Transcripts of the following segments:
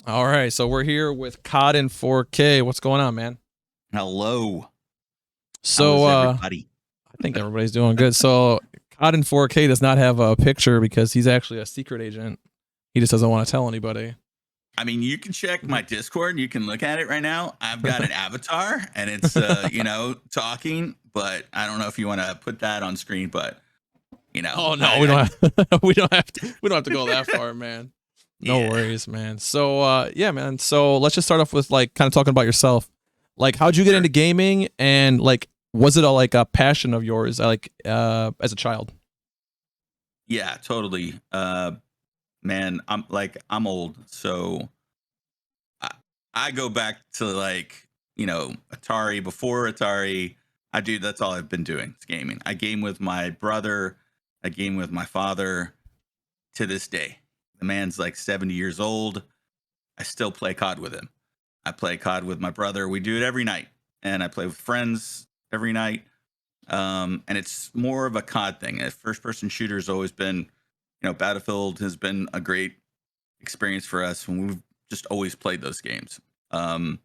All right, so we're here with CODIN4K. What's going on, man? Hello. How So is everybody? I think everybody's doing good. So CODIN4K does not have a picture because he's actually a secret agent. He just doesn't want to tell anybody. I mean, you can check my Discord and you can look at it right now. I've got an avatar and it's talking, but I don't know if you want to put that on screen, but Oh no, we don't have we don't have to go that far, man. No worries, man. So yeah, man. So let's just start off with like kind of talking about yourself. Like how'd you get into gaming, and like was it like a passion of yours like as a child? Yeah, totally. Man, I'm old, so I, I go back to Atari. Before Atari, that's all I've been doing is gaming. I game with my brother, I game with my father to this day. The man's like 70 years old. I still play COD with him. I play COD with my brother. We do it every night, and I play with friends every night. And it's more of a COD thing. A first-person shooter has always been, Battlefield has been a great experience for us, and we've just always played those games. COD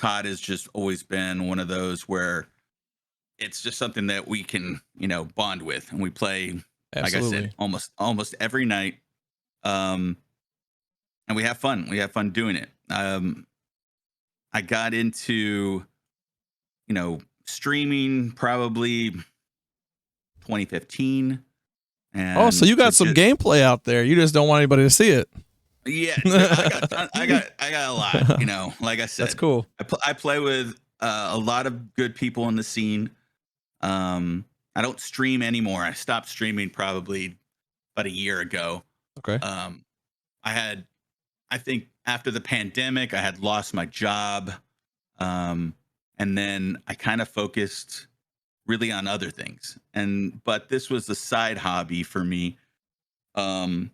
has just always been one of those where it's just something that we can, bond with, and we play. Absolutely. Like I said, almost every night. And we have fun. We have fun doing it. I got into, streaming probably 2015. And so you got some gameplay out there. You just don't want anybody to see it. Yeah, I got a lot. Like I said, that's cool. I play with a lot of good people in the scene. I don't stream anymore. I stopped streaming probably about a year ago. Okay. I think after the pandemic, I had lost my job. And then I kind of focused really on other things. But this was a side hobby for me. Kind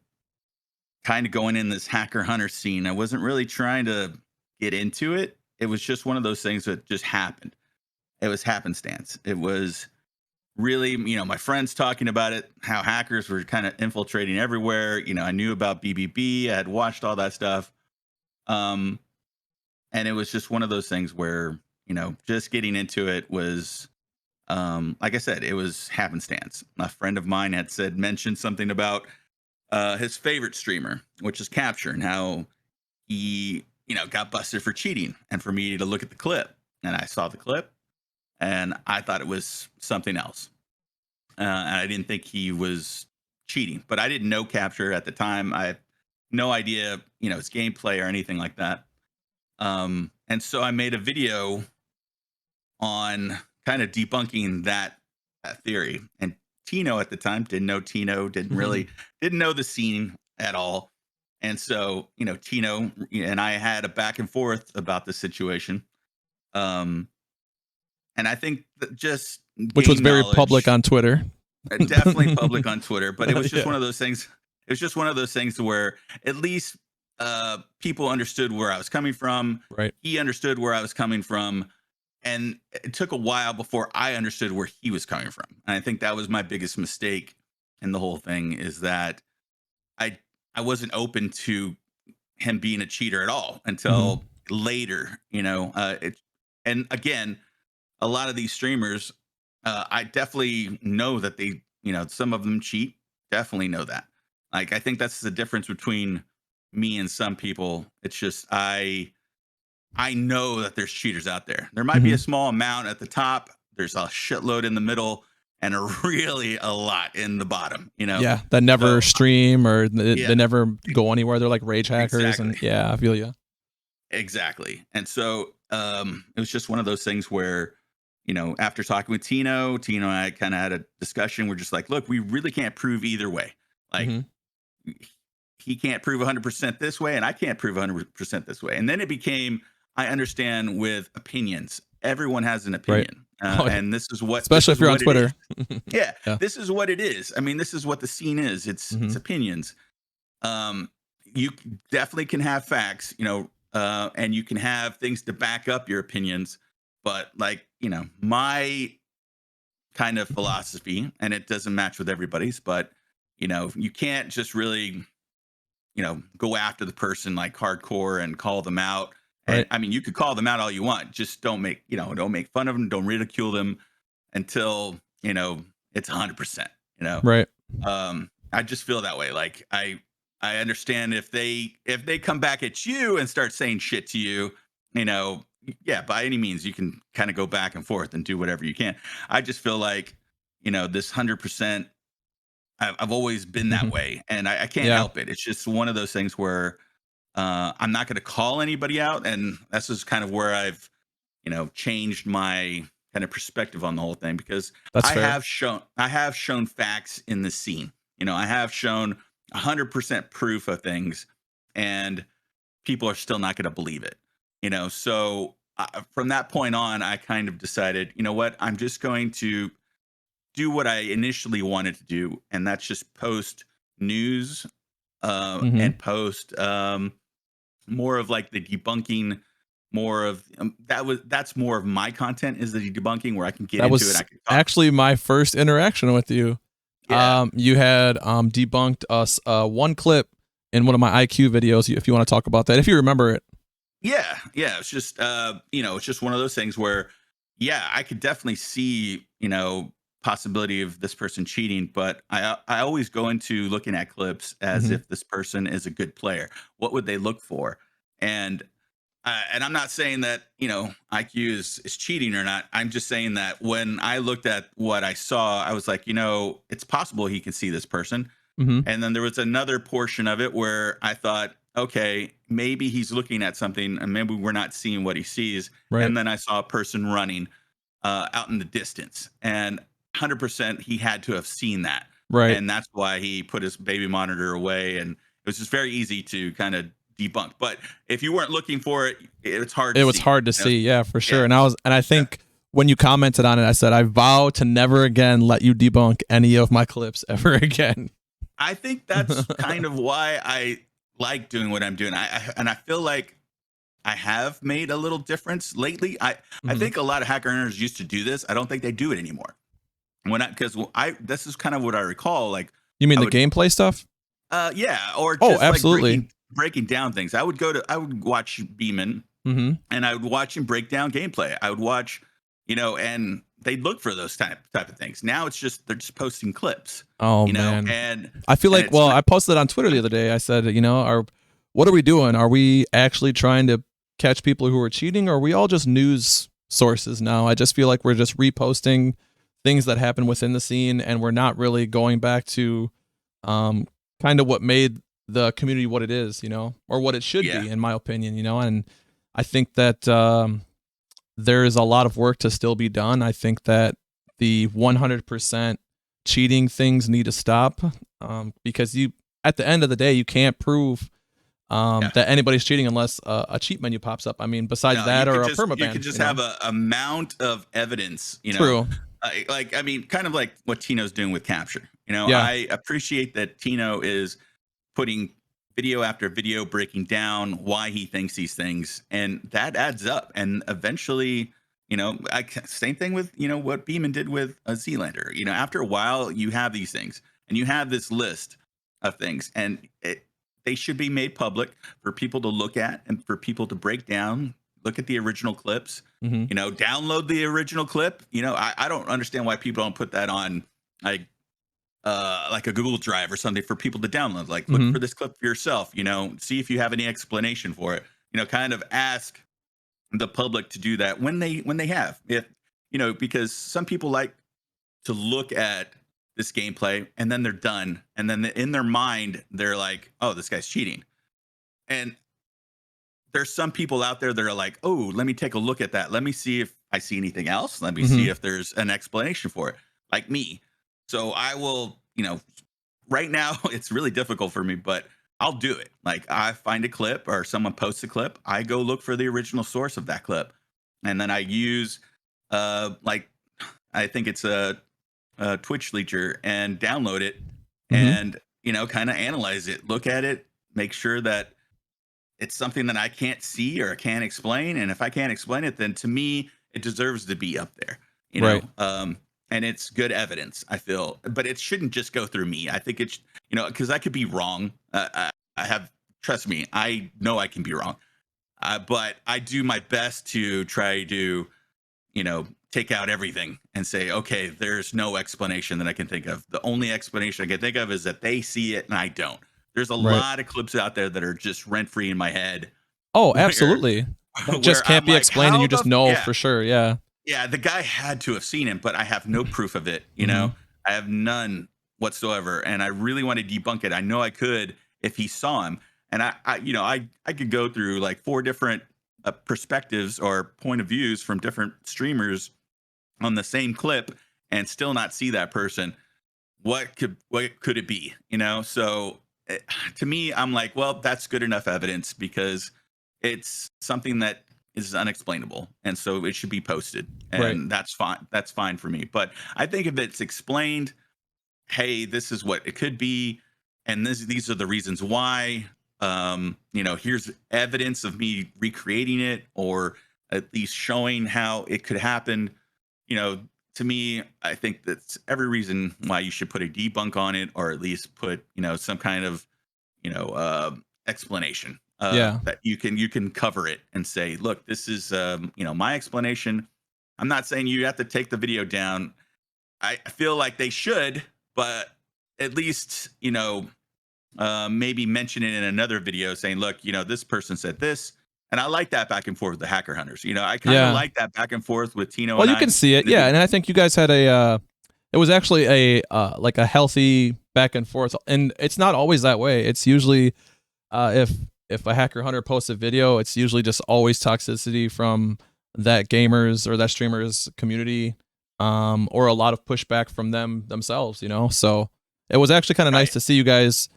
of going in this hacker hunter scene. I wasn't really trying to get into it. It was just one of those things that just happened. It was happenstance. It was really, my friends talking about it, how hackers were kind of infiltrating everywhere. I knew about BBB. I had watched all that stuff. And it was just one of those things where, just getting into it was, like I said, it was happenstance. A friend of mine had mentioned something about his favorite streamer, which is Capture, and how he, got busted for cheating, and for me to look at the clip. And I saw the clip and I thought it was something else. And I didn't think he was cheating, but I didn't know Capture at the time. I had no idea, his gameplay or anything like that. And so I made a video on kind of debunking that theory. And Tino at the time didn't know Tino, didn't know the scene at all. And so, Tino and I had a back and forth about the situation. And I think that just which was very public on Twitter. Definitely public on Twitter, but it was just one of those things. It was just one of those things where at least people understood where I was coming from. Right. He understood where I was coming from. And it took a while before I understood where he was coming from. And I think that was my biggest mistake in the whole thing, is that I wasn't open to him being a cheater at all until later, and again, a lot of these streamers, I definitely know that they, some of them cheat. Definitely know that. Like, I think that's the difference between me and some people. It's just, I know that there's cheaters out there. There might be a small amount at the top. There's a shitload in the middle, and a lot in the bottom, Yeah, that never stream, or they never go anywhere. They're like rage hackers. Exactly. And yeah, I feel you. Exactly. And so it was just one of those things where, after talking with Tino and I kind of had a discussion. We're just like, look, we really can't prove either way. Like, he can't prove 100% this way, and I can't prove 100% this way. And then it became, I understand with opinions. Everyone has an opinion. Right. And this is what, especially if you're on Twitter. Yeah, this is what it is. I mean, this is what the scene is. It's opinions. You definitely can have facts, and you can have things to back up your opinions. But my kind of philosophy, and it doesn't match with everybody's, but you can't just really, go after the person like hardcore and call them out. And Right. I mean, you could call them out all you want. Just don't make fun of them. Don't ridicule them until, it's 100%, you know? Right. I just feel that way. Like I understand if they come back at you and start saying shit to you, yeah, by any means you can kind of go back and forth and do whatever you can. I just feel like, this 100%. I've always been that way, and I can't Yeah. help it. It's just one of those things where I'm not going to call anybody out, and that's just kind of where I've changed my kind of perspective on the whole thing, because That's I fair. have shown facts in the scene. I have shown 100% proof of things, and people are still not going to believe it. So from that point on, I kind of decided, you know what, I'm just going to do what I initially wanted to do, and that's just post news Hmm. and post more of like the debunking, more of that's more of my content, is the debunking, where I can get That into it. was I can talk. actually my first interaction with you. Yeah, You had debunked us one clip in one of my IQ videos. If you want to talk about that, if you remember it. yeah. It's just it's just one of those things where, yeah, I could definitely see possibility of this person cheating, but I always go into looking at clips as Hmm. if this person is a good player. What would they look for? And I'm not saying that IQ is cheating or not. I'm just saying that when I looked at what I saw, I was like, it's possible he can see this person. Hmm. And then there was another portion of it where I thought, okay, maybe he's looking at something and maybe we're not seeing what he sees. Right. And then I saw a person running out in the distance, and 100% he had to have seen that. Right. And that's why he put his baby monitor away. And it was just very easy to kind of debunk. But if you weren't looking for it, it's hard It to was see. hard to see. Yeah, for sure. Yeah. And I Yeah. think when you commented on it, I said, I vow to never again let you debunk any of my clips ever again. I think that's kind of why I like doing what I'm doing. And I feel like I have made a little difference lately. I Hmm. think a lot of hacker earners used to do this. I don't think they do it anymore. Because I this is kind of what I recall. Like You mean I the would, gameplay stuff? yeah, or Oh, just like absolutely. breaking down things. I would watch Beeman, Hmm. and I would watch him break down gameplay. I would watch, and they'd look for those type of things. Now it's just they're just posting clips, Oh man. and I feel like, it's well, not. I posted on Twitter the other day. I said, what are we doing? Are we actually trying to catch people who are cheating, or are we all just news sources now? I just feel like we're just reposting things that happen within the scene, and we're not really going back to um, kind of what made the community what it is, or what it should Yeah, be, in my opinion, And I think that there is a lot of work to still be done. I think that the 100% cheating things need to stop, because at the end of the day, you can't prove yeah. that anybody's cheating unless a cheat menu pops up. I mean, besides No, that or a you could permaban, just have a amount of evidence, True. like I mean, kind of like what Tino's doing with capture. Yeah. I appreciate that Tino is putting video after video breaking down why he thinks these things, and that adds up. And eventually, same thing with what Beeman did with a Zealander. After a while, you have these things, and you have this list of things, and they should be made public for people to look at and for people to break down. Look at the original clips. Hmm. Download the original clip. I don't understand why people don't put that on like a Google Drive or something for people to download. Like, look Hmm. for this clip for yourself. See if you have any explanation for it. Kind of ask the public to do that when they have, if because some people like to look at this gameplay and then they're done, and then in their mind they're like, oh, this guy's cheating. And there's some people out there that are like, oh, let me take a look at that. Let me see if I see anything else. Let me Hmm. see if there's an explanation for it, like me. So I will, right now it's really difficult for me, but I'll do it. Like, I find a clip or someone posts a clip, I go look for the original source of that clip. And then I use like I think it's a Twitch leecher, and download it, Hmm. and kind of analyze it, look at it, make sure that it's something that I can't see or can't explain. And if I can't explain it, then to me, it deserves to be up there, Right. and it's good evidence, I feel. But it shouldn't just go through me. I think it's, because I could be wrong. I have, trust me, I know I can be wrong. But I do my best to try to, take out everything and say, okay, there's no explanation that I can think of. The only explanation I can think of is that they see it and I don't. There's a Right. lot of clips out there that are just rent free in my head Oh, where absolutely. That just where can't I'm be like, explained, and how you the just know yeah, for sure. Yeah. yeah, the guy had to have seen him, but I have no proof of it, Hmm. I have none whatsoever. And I really want to debunk it. I know I could if he saw him. And I could go through like four different perspectives or point of views from different streamers on the same clip and still not see that person. What could it be? So eh, to me, I'm like, well, that's good enough evidence because it's something that is unexplainable, and so it should be posted, Right. and that's fine. That's fine for me. But I think if it's explained, hey, this is what it could be, and these are the reasons why. Here's evidence of me recreating it, or at least showing how it could happen. You know, to me, I think that's every reason why you should put a debunk on it, or at least put some kind of explanation Yeah. that you can cover it and say, look, this is my explanation. I'm not saying you have to take the video down. I feel like they should, but at least maybe mention it in another video saying, look, this person said this. And I like that back and forth with the hacker hunters. I kind of Yeah. like that back and forth with Tino Well, and you I. can see it. And Yeah, and I think you guys had a. It was actually a like a healthy back and forth, and it's not always that way. It's usually if a hacker hunter posts a video, it's usually just always toxicity from that gamers or that streamers community, or a lot of pushback from them themselves. So it was actually kind of nice right. to see you guys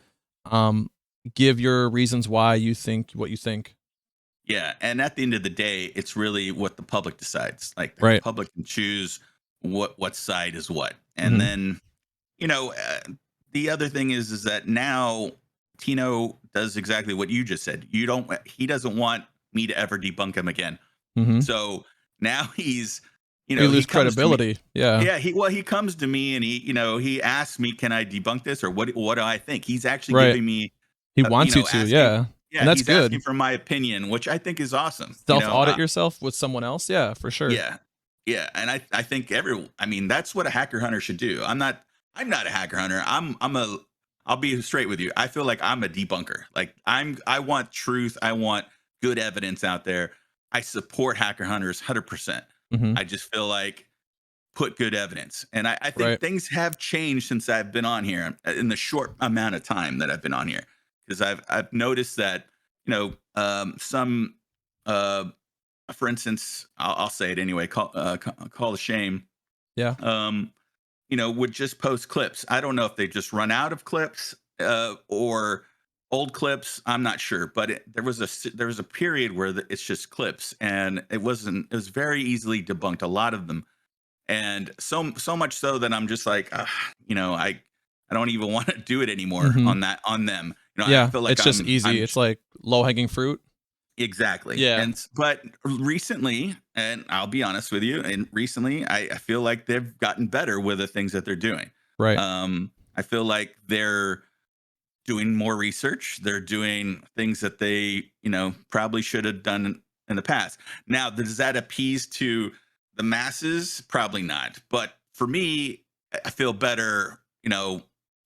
um, give your reasons why you think what you think. Yeah, and at the end of the day, it's really what the public decides. Like the Right. public can choose what side is what, and Hmm. then you know uh, the other thing is that now Tino does exactly what you just said. He doesn't want me to ever debunk him again. Hmm. So now We he lose comes to me. credibility. Yeah. Yeah, he comes to me and he asks me, can I debunk this or what do I think? He's actually Right. giving me He wants you to. asking. Yeah, and Yeah, that's he's asking good. for my opinion, which I think is awesome. Self audit yourself with someone else. Yeah, for sure. Yeah, yeah, and I think I mean, that's what a hacker hunter should do. I'm not a hacker hunter. I'll be straight with you. I feel like I'm a debunker. Like I want truth. I want good evidence out there. I support hacker hunters 100%. Hmm. I just feel like put good evidence. And I think Right. things have changed since I've been on here in the short amount of time that I've been on here. Because I've noticed that, some uh for instance, I'll say it anyway. Call the shame. Yeah. Um, would just post clips. I don't know if they just run out of clips or old clips. I'm not sure, but there was a period where it's just clips, and it wasn't. It was very easily debunked. A lot of them, and so much so that I'm just like, I don't even want to do it anymore Hmm. on them. I Yeah. feel like It's just I'm easy. It's like low hanging fruit. exactly. Yeah. But recently, and I'll be honest with you, and recently I feel like they've gotten better with the things that they're doing. Right. I feel like they're doing more research. They're doing things that they, probably should have done in the past. Now, does that appease to the masses? Probably not. But for me, I feel better,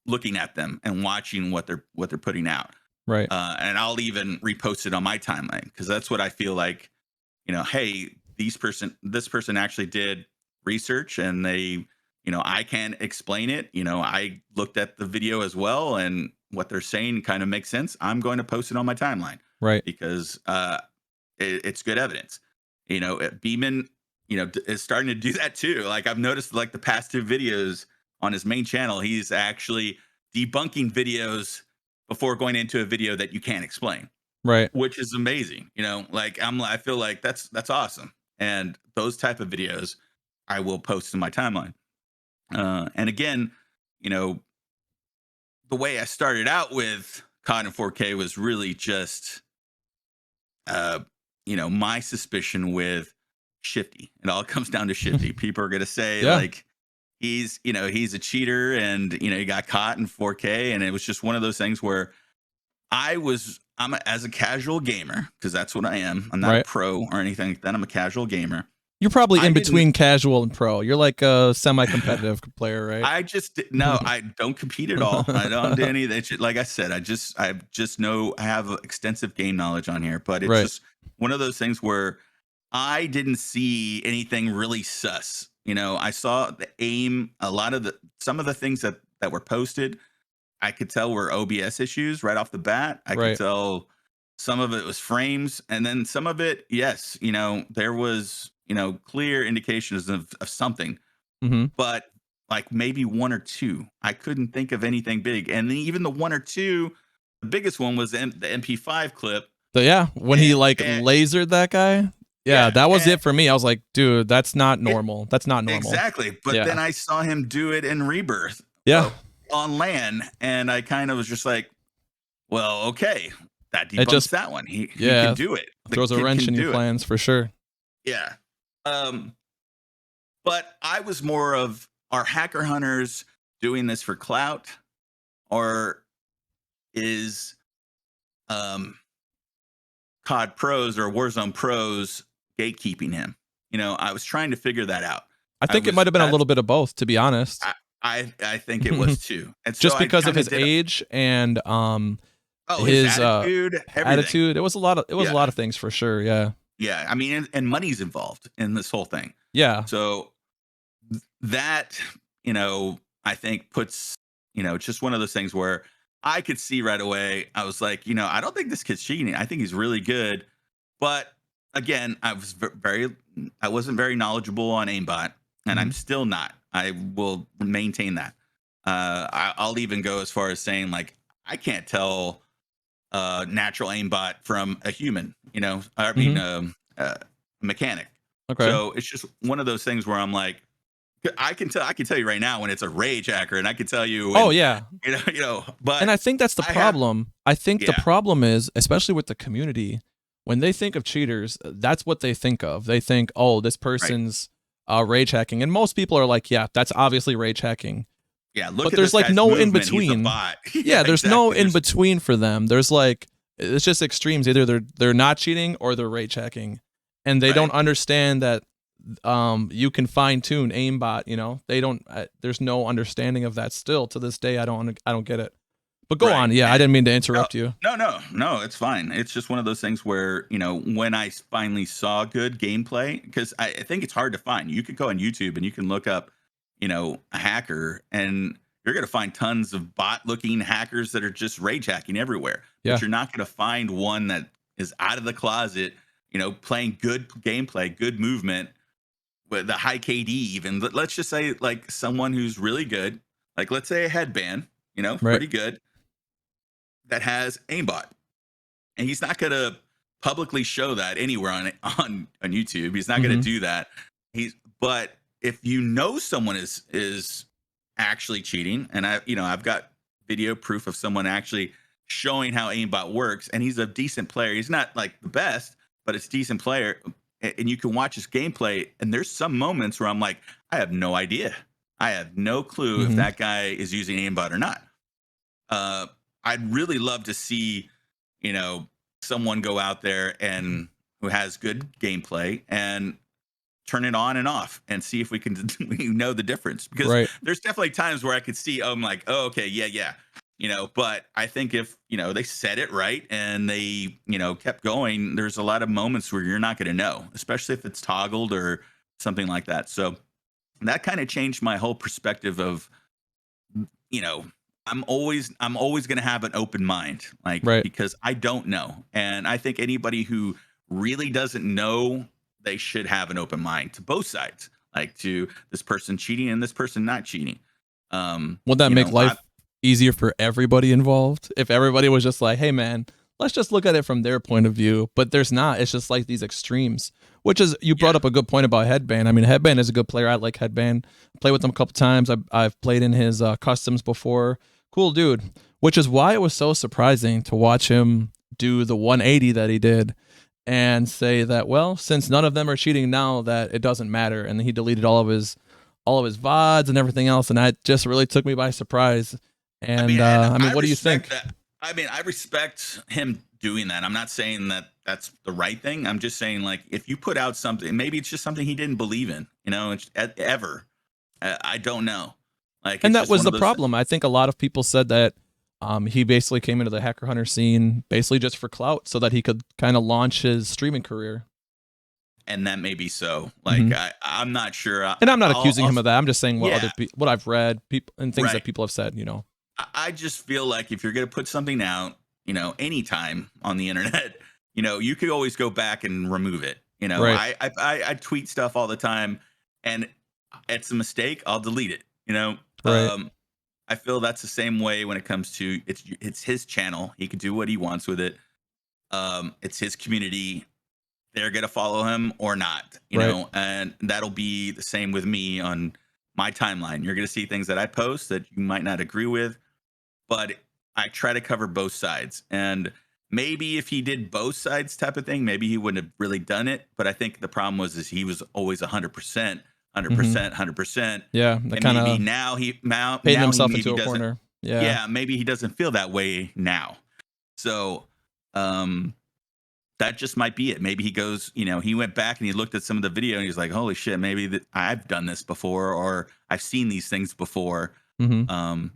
looking at them and watching what they're putting out. Right. And I'll even repost it on my timeline because that's what I feel like. Hey, this person actually did research, and they, I can explain it. I looked at the video as well, and what they're saying kind of makes sense. I'm going to post it on my timeline Right. because it's good evidence. Beeman, is starting to do that too. Like I've noticed, like the past two videos on his main channel, he's actually debunking videos before going into a video that you can't explain, Right. which is amazing. Like I feel like that's awesome. And those type of videos I will post in my timeline. And again, you know, the way I started out with CODIN4K was really just uh, my suspicion with Shifty. It all comes down to Shifty. People are gonna say Yeah. like he's a cheater and he got caught in 4K, and it was just one of those things where as a casual gamer, because that's what I am. I'm not a pro or anything like that. I'm a casual gamer. You're probably in between casual and pro. You're like a semi-competitive player, right? I don't compete at all. I don't do any of that shit. Like I said, I have extensive game knowledge on here, but it's just one of those things where I didn't see anything really sus. I saw the aim, some of the things that were posted, I could tell were OBS issues right off the bat. I could tell some of it was frames, and then some of it, yes, there was, clear indications of something, but like maybe one or two. I couldn't think of anything big. And then even the one or two, the biggest one was the MP5 clip. So yeah, when he lasered that guy. Yeah, that was it for me. I was like, dude, that's not normal. That's not normal. Exactly. But then I saw him do it in Rebirth. Yeah. On LAN, and I kind of was just like, well, okay, that debunks that one. He can do it. Throws a wrench in your plans for sure. Yeah. But I was more of, are hacker hunters doing this for clout, or is COD pros or Warzone pros gatekeeping him? I was trying to figure that out. I think it might have been a little bit of both, to be honest. I think it was too. And just because of his age and his attitude. It was a lot of things for sure. Yeah. Yeah. I mean, and money's involved in this whole thing. Yeah. So that, I think puts, it's just one of those things where I could see right away. I was like, I don't think this kid's cheating. I think he's really good. But again, I wasn't very knowledgeable on aimbot, and I'm still not. I will maintain that. I'll even go as far as saying, like, I can't tell natural aimbot from a human, I mean, mechanic. Okay. So it's just one of those things where I'm like, I can tell you right now when it's a rage hacker, and I can tell you. Oh yeah. But and I think that's the problem. I think the problem is, especially with the community, when they think of cheaters, that's what they think of. They think, oh, this person's rage hacking, and most people are like, yeah, that's obviously rage hacking. Yeah, but there's like no in between. Yeah, there's no in between for them. There's like, it's just extremes. Either they're not cheating or they're rage hacking, and they don't understand that you can fine tune aimbot. They don't. There's no understanding of that still to this day. I don't get it. But go on. Yeah, I didn't mean to interrupt you. No, it's fine. It's just one of those things where, when I finally saw good gameplay, because I think it's hard to find. You could go on YouTube and you can look up, a hacker, and you're going to find tons of bot-looking hackers that are just rage hacking everywhere. Yeah. But you're not going to find one that is out of the closet, playing good gameplay, good movement, with the high KD even. Let's just say, like, someone who's really good, like, let's say a headband, pretty good, that has aimbot, and he's not gonna publicly show that anywhere on YouTube. He's not gonna do that. But if someone is actually cheating, and I've got video proof of someone actually showing how aimbot works, and he's a decent player. He's not like the best, but it's a decent player, and you can watch his gameplay. And there's some moments where I'm like, I have no idea. I have no clue if that guy is using aimbot or not. I'd really love to see, someone go out there and who has good gameplay and turn it on and off and see if we know the difference. Because there's definitely times where I could see, I'm like, oh, okay, yeah. But I think if, they said it right and they, kept going, there's a lot of moments where you're not going to know, especially if it's toggled or something like that. So that kind of changed my whole perspective of, I'm always going to have an open mind, because I don't know. And I think anybody who really doesn't know, they should have an open mind to both sides, like to this person cheating and this person not cheating. Would that make life easier for everybody involved? If everybody was just like, hey man, let's just look at it from their point of view, but there's not. It's just like these extremes, which is, you brought up a good point about Headband. I mean, Headband is a good player. I like Headband. I played with him a couple times. I've played in his customs before. Cool dude, which is why it was so surprising to watch him do the 180 that he did and say that, well, since none of them are cheating now, that it doesn't matter. And he deleted all of his VODs and everything else. And that just really took me by surprise. And I mean, what do you think? I mean, I respect him doing that. I'm not saying that that's the right thing. I'm just saying, like, if you put out something, maybe it's just something he didn't believe in, ever. I don't know. Like, And it's that just was one of the those problem. I think a lot of people said that he basically came into the hacker hunter scene basically just for clout, so that he could kind of launch his streaming career. and that may be so. Like, Hmm. I'm not sure. And I'm not accusing him of that. I'm just saying Yeah, what I've read, people and things that right. people have said. You know, I just feel like if you're going to put something out, anytime on the internet, you could always go back and remove it. right, I tweet stuff all the time, and it's a mistake, I'll delete it. right, I feel that's the same way when it comes to it's his channel. He can do what he wants with it. It's his community. They're gonna follow him or not, right, and that'll be the same with me on my timeline. You're gonna see things that I post that you might not agree with, but I try to cover both sides. And maybe if he did both sides type of thing, maybe he wouldn't have really done it. But I think the problem is he was always 100%, hmm 100%, 100%. yeah, that And kind maybe of painting now he himself maybe into a doesn't. corner. Yeah, Yeah, maybe he doesn't feel that way now. So um that just might be it. Maybe he goes, he went back and he looked at some of the video and he's like, holy shit, maybe I've done this before, or I've seen these things before. hmm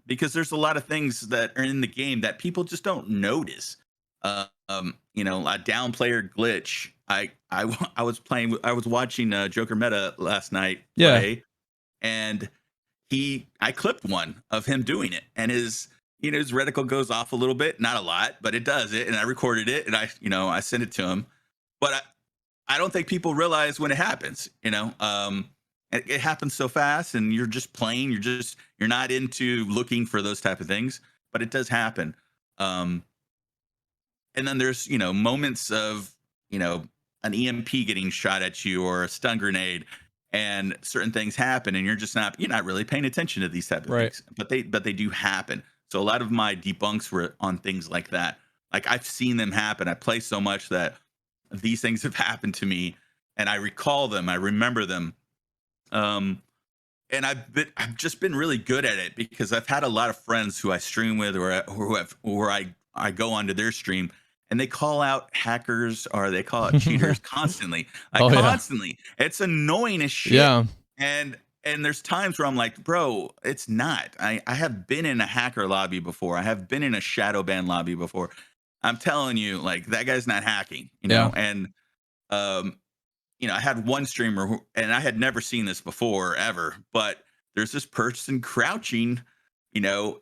Because there's a lot of things that are in the game that people just don't notice. A down player glitch. I was playing, I was watching Joker Meta last night yeah, play, and I clipped one of him doing it, and his reticle goes off a little bit, not a lot, but it does it, and I recorded it, and I sent it to him, but I don't think people realize when it happens. It happens so fast, and you're just playing, you're not into looking for those type of things, but it does happen. Um, and then there's moments of an EMP getting shot at you or a stun grenade, and certain things happen, and you're not really paying attention to these type of right. things, but they do happen. So a lot of my debunks were on things like that. Like, I've seen them happen. I play so much that these things have happened to me, and I recall them, I remember them. um and I've just been really good at it because I've had a lot of friends who I stream with, or I go onto their stream, and they call out hackers or they call out cheaters constantly. Like, Oh yeah, constantly. It's annoying as shit. yeah, And there's times where I'm like, bro, it's not. I have been in a hacker lobby before. I have been in a shadow ban lobby before. I'm telling you, like, that guy's not hacking, yeah, and um I had one streamer and I had never seen this before ever, but there's this person crouching,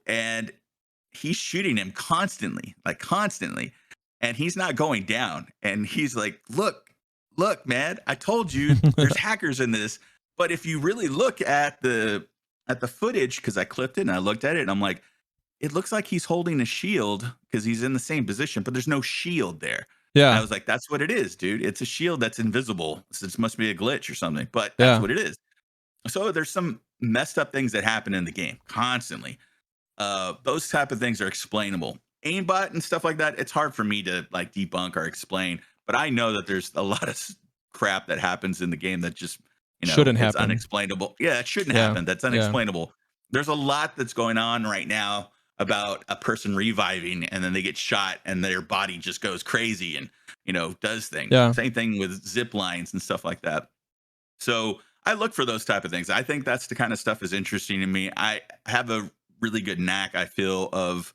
and he's shooting him constantly, like constantly, and he's not going down. And he's like, look, man, I told you there's hackers in this. But if you really look at the footage, because I clipped it and I looked at it, and I'm like, it looks like he's holding a shield because he's in the same position, but there's no shield there. And I yeah, was like, that's what it is, dude. It's a shield that's invisible. So this must be a glitch or something, but that's yeah, what it is. So there's some messed up things that happen in the game constantly. Those type of things are explainable. Aimbot and stuff like that, it's hard for me to like debunk or explain, but I know that there's a lot of crap that happens in the game that just, shouldn't it's happen. unexplainable. Yeah, it shouldn't Yeah, happen. That's yeah, unexplainable. There's a lot that's going on right now about a person reviving and then they get shot and their body just goes crazy and, does things. yeah, Same thing with zip lines and stuff like that. So I look for those type of things. I think that's the kind of stuff is interesting to me. I have a really good knack, I feel, of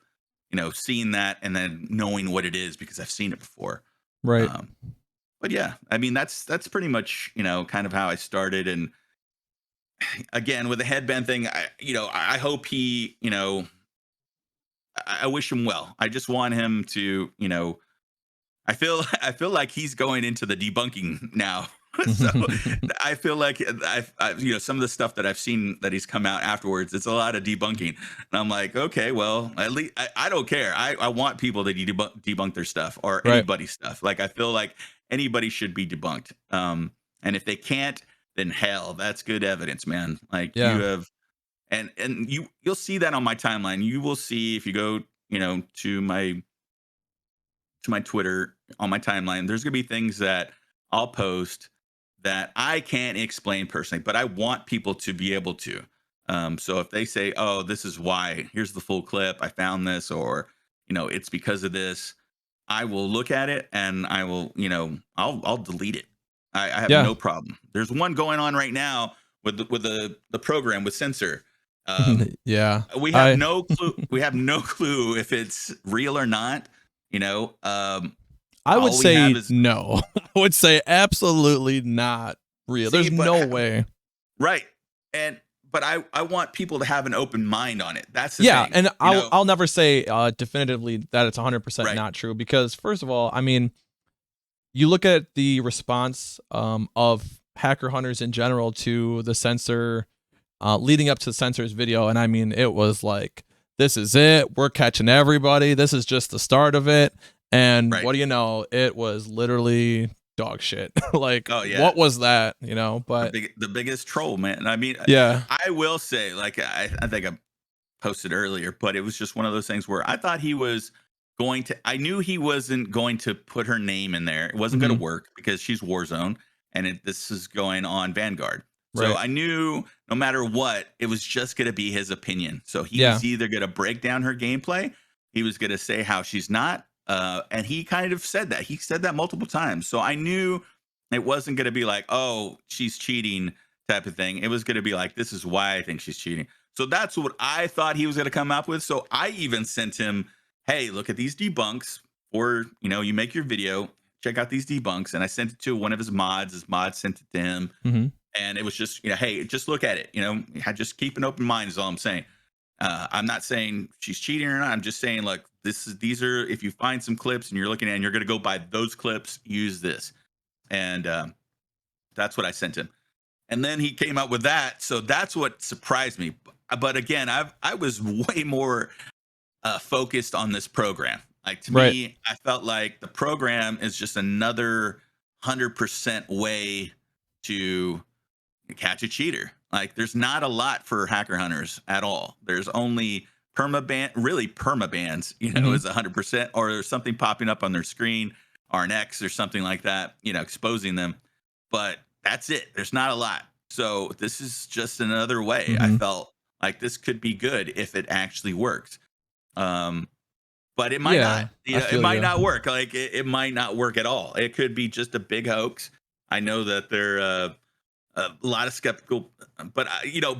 seeing that and then knowing what it is because I've seen it before. right. Um, but yeah, I mean that's pretty much kind of how I started. And again, with the headband thing, I hope he, I wish him well. I just want him to, I feel like he's going into the debunking now. So I feel like some of the stuff that I've seen that he's come out afterwards, it's a lot of debunking, and I'm like, okay, well, at least I don't care. I want people to debunk their stuff or Right. anybody's stuff. Like, I feel like anybody should be debunked. And if they can't, then hell, that's good evidence, man. Like, you Yeah. have, and you'll see that on my timeline. You will see if you go, to my Twitter on my timeline, there's going to be things that I'll post that I can't explain personally, but I want people to be able to. So if they say, "Oh, this is why," here's the full clip. I found this, or it's because of this, I will look at it and I will, I'll delete it. I have Yeah. no problem. There's one going on right now with the program with censor. Um, Yeah. we have I no clue. We have no clue if it's real or not. I would All we have say is no. I would say absolutely not real. see, There's but no way. right, and but I want people to have an open mind on it. That's the Yeah, thing. and I'll never say definitively that it's 100% Right. not true, because first of all, I mean, you look at the response of hacker hunters in general to the censor leading up to the censor's video, and I mean, it was like, this is it, we're catching everybody, this is just the start of it. And Right. what do you know, it was literally dog shit. Like, Oh yeah. what was that, but The biggest troll, man. I mean, yeah. I will say, like, I think I posted earlier, but it was just one of those things where I thought he was going to. I knew he wasn't going to put her name in there. It wasn't going Hmm. to work because she's Warzone, and this is going on Vanguard. So Right. I knew no matter what, it was just going to be his opinion. So he Yeah. was either going to break down her gameplay, he was going to say how she's not, and he kind of said that. He said that multiple times. So I knew it wasn't going to be like, oh, she's cheating type of thing. It was going to be like, this is why I think she's cheating. So that's what I thought he was going to come up with. So I even sent him, hey, look at these debunks, or you make your video, check out these debunks. And I sent it to one of his mods. His mod sent it to him. Hmm. And it was just, hey, just look at it. Just keep an open mind is all I'm saying. I'm not saying she's cheating or not. I'm just saying, like, these are, if you find some clips and you're looking at it and you're going to go by those clips, use this. And that's what I sent him. And then he came out with that. So that's what surprised me. But again, I was way more focused on this program. Like, to Right. me, I felt like the program is just another 100% way to catch a cheater. Like, there's not a lot for hacker hunters at all. There's only permabans, Hmm. is 100%, or there's something popping up on their screen, or an X or something like that, exposing them. But that's it. There's not a lot. So this is just another way. I Hmm. felt like this could be good if it actually works. Um, but it might not. Yeah, I It feel might you. not work. Like, it might not work at all. It could be just a big hoax. I know that there a lot of skeptical, but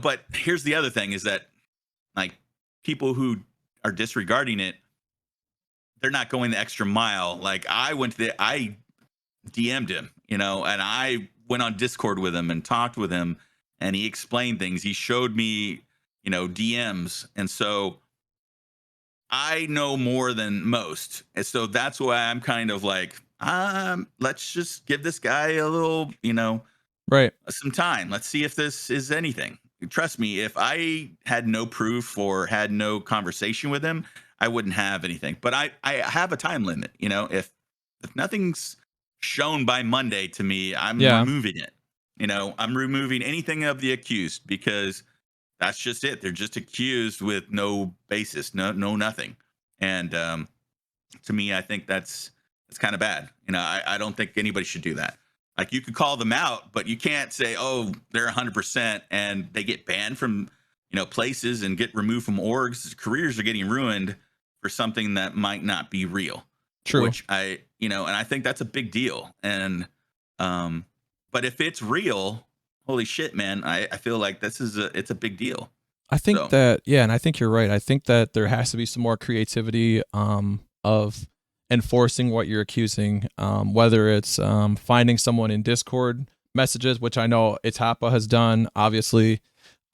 but here's the other thing is that, like, people who are disregarding it, they're not going the extra mile. Like, I DM'd him, and I went on Discord with him and talked with him, and he explained things. He showed me, DMs, and so I know more than most, and so that's why I'm kind of like, let's just give this guy a little, Right. some time. Let's see if this is anything. Trust me, if I had no proof or had no conversation with him, I wouldn't have anything. But I have a time limit. If nothing's shown by Monday to me, I'm Yeah. removing it. I'm removing anything of the accused, because that's just it. They're just accused with no basis, no nothing. And to me, I think it's kind of bad. I don't think anybody should do that. Like, you could call them out, but you can't say, oh, they're 100%, and they get banned from places and get removed from orgs. Careers are getting ruined for something that might not be real. True. Which and I think that's a big deal. And but if it's real, holy shit, man, I feel like it's a big deal. I think So that, yeah, and I think you're right. I think that there has to be some more creativity of enforcing what you're accusing, whether it's finding someone in Discord messages, which I know Itapa has done, obviously,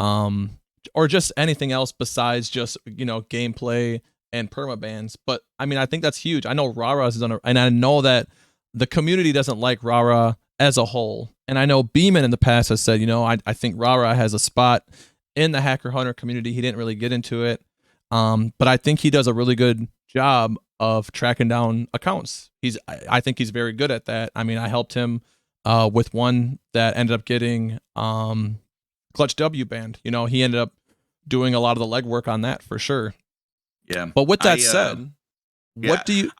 um, or just anything else besides just gameplay and permabans. But I mean, I think that's huge. I know Rara has done it, and I know that the community doesn't like Rara as a whole. And I know Beeman in the past has said, I think Rara has a spot in the hacker hunter community. He didn't really get into it, but I think he does a really good job of tracking down accounts. I think he's very good at that. I mean, I helped him with one that ended up getting Clutch W banned. He ended up doing a lot of the legwork on that for sure. yeah. But with that said, Yeah. what do you?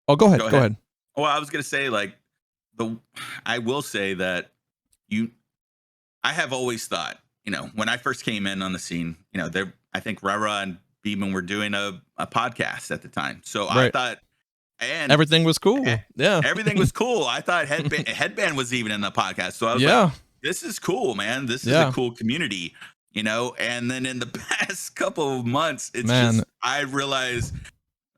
Oh, go ahead. Go ahead. Well, I was gonna say, like, I will say that I have always thought, when I first came in on the scene, I think Rara and Beeman were doing a podcast at the time. So I Right. thought, and Everything was cool. Yeah. everything was cool. I thought Headband was even in the podcast. So I was like, Yeah. this is cool, man. This is a Yeah. cool community, you know? And then in the past couple of months, it's Man. just, I realized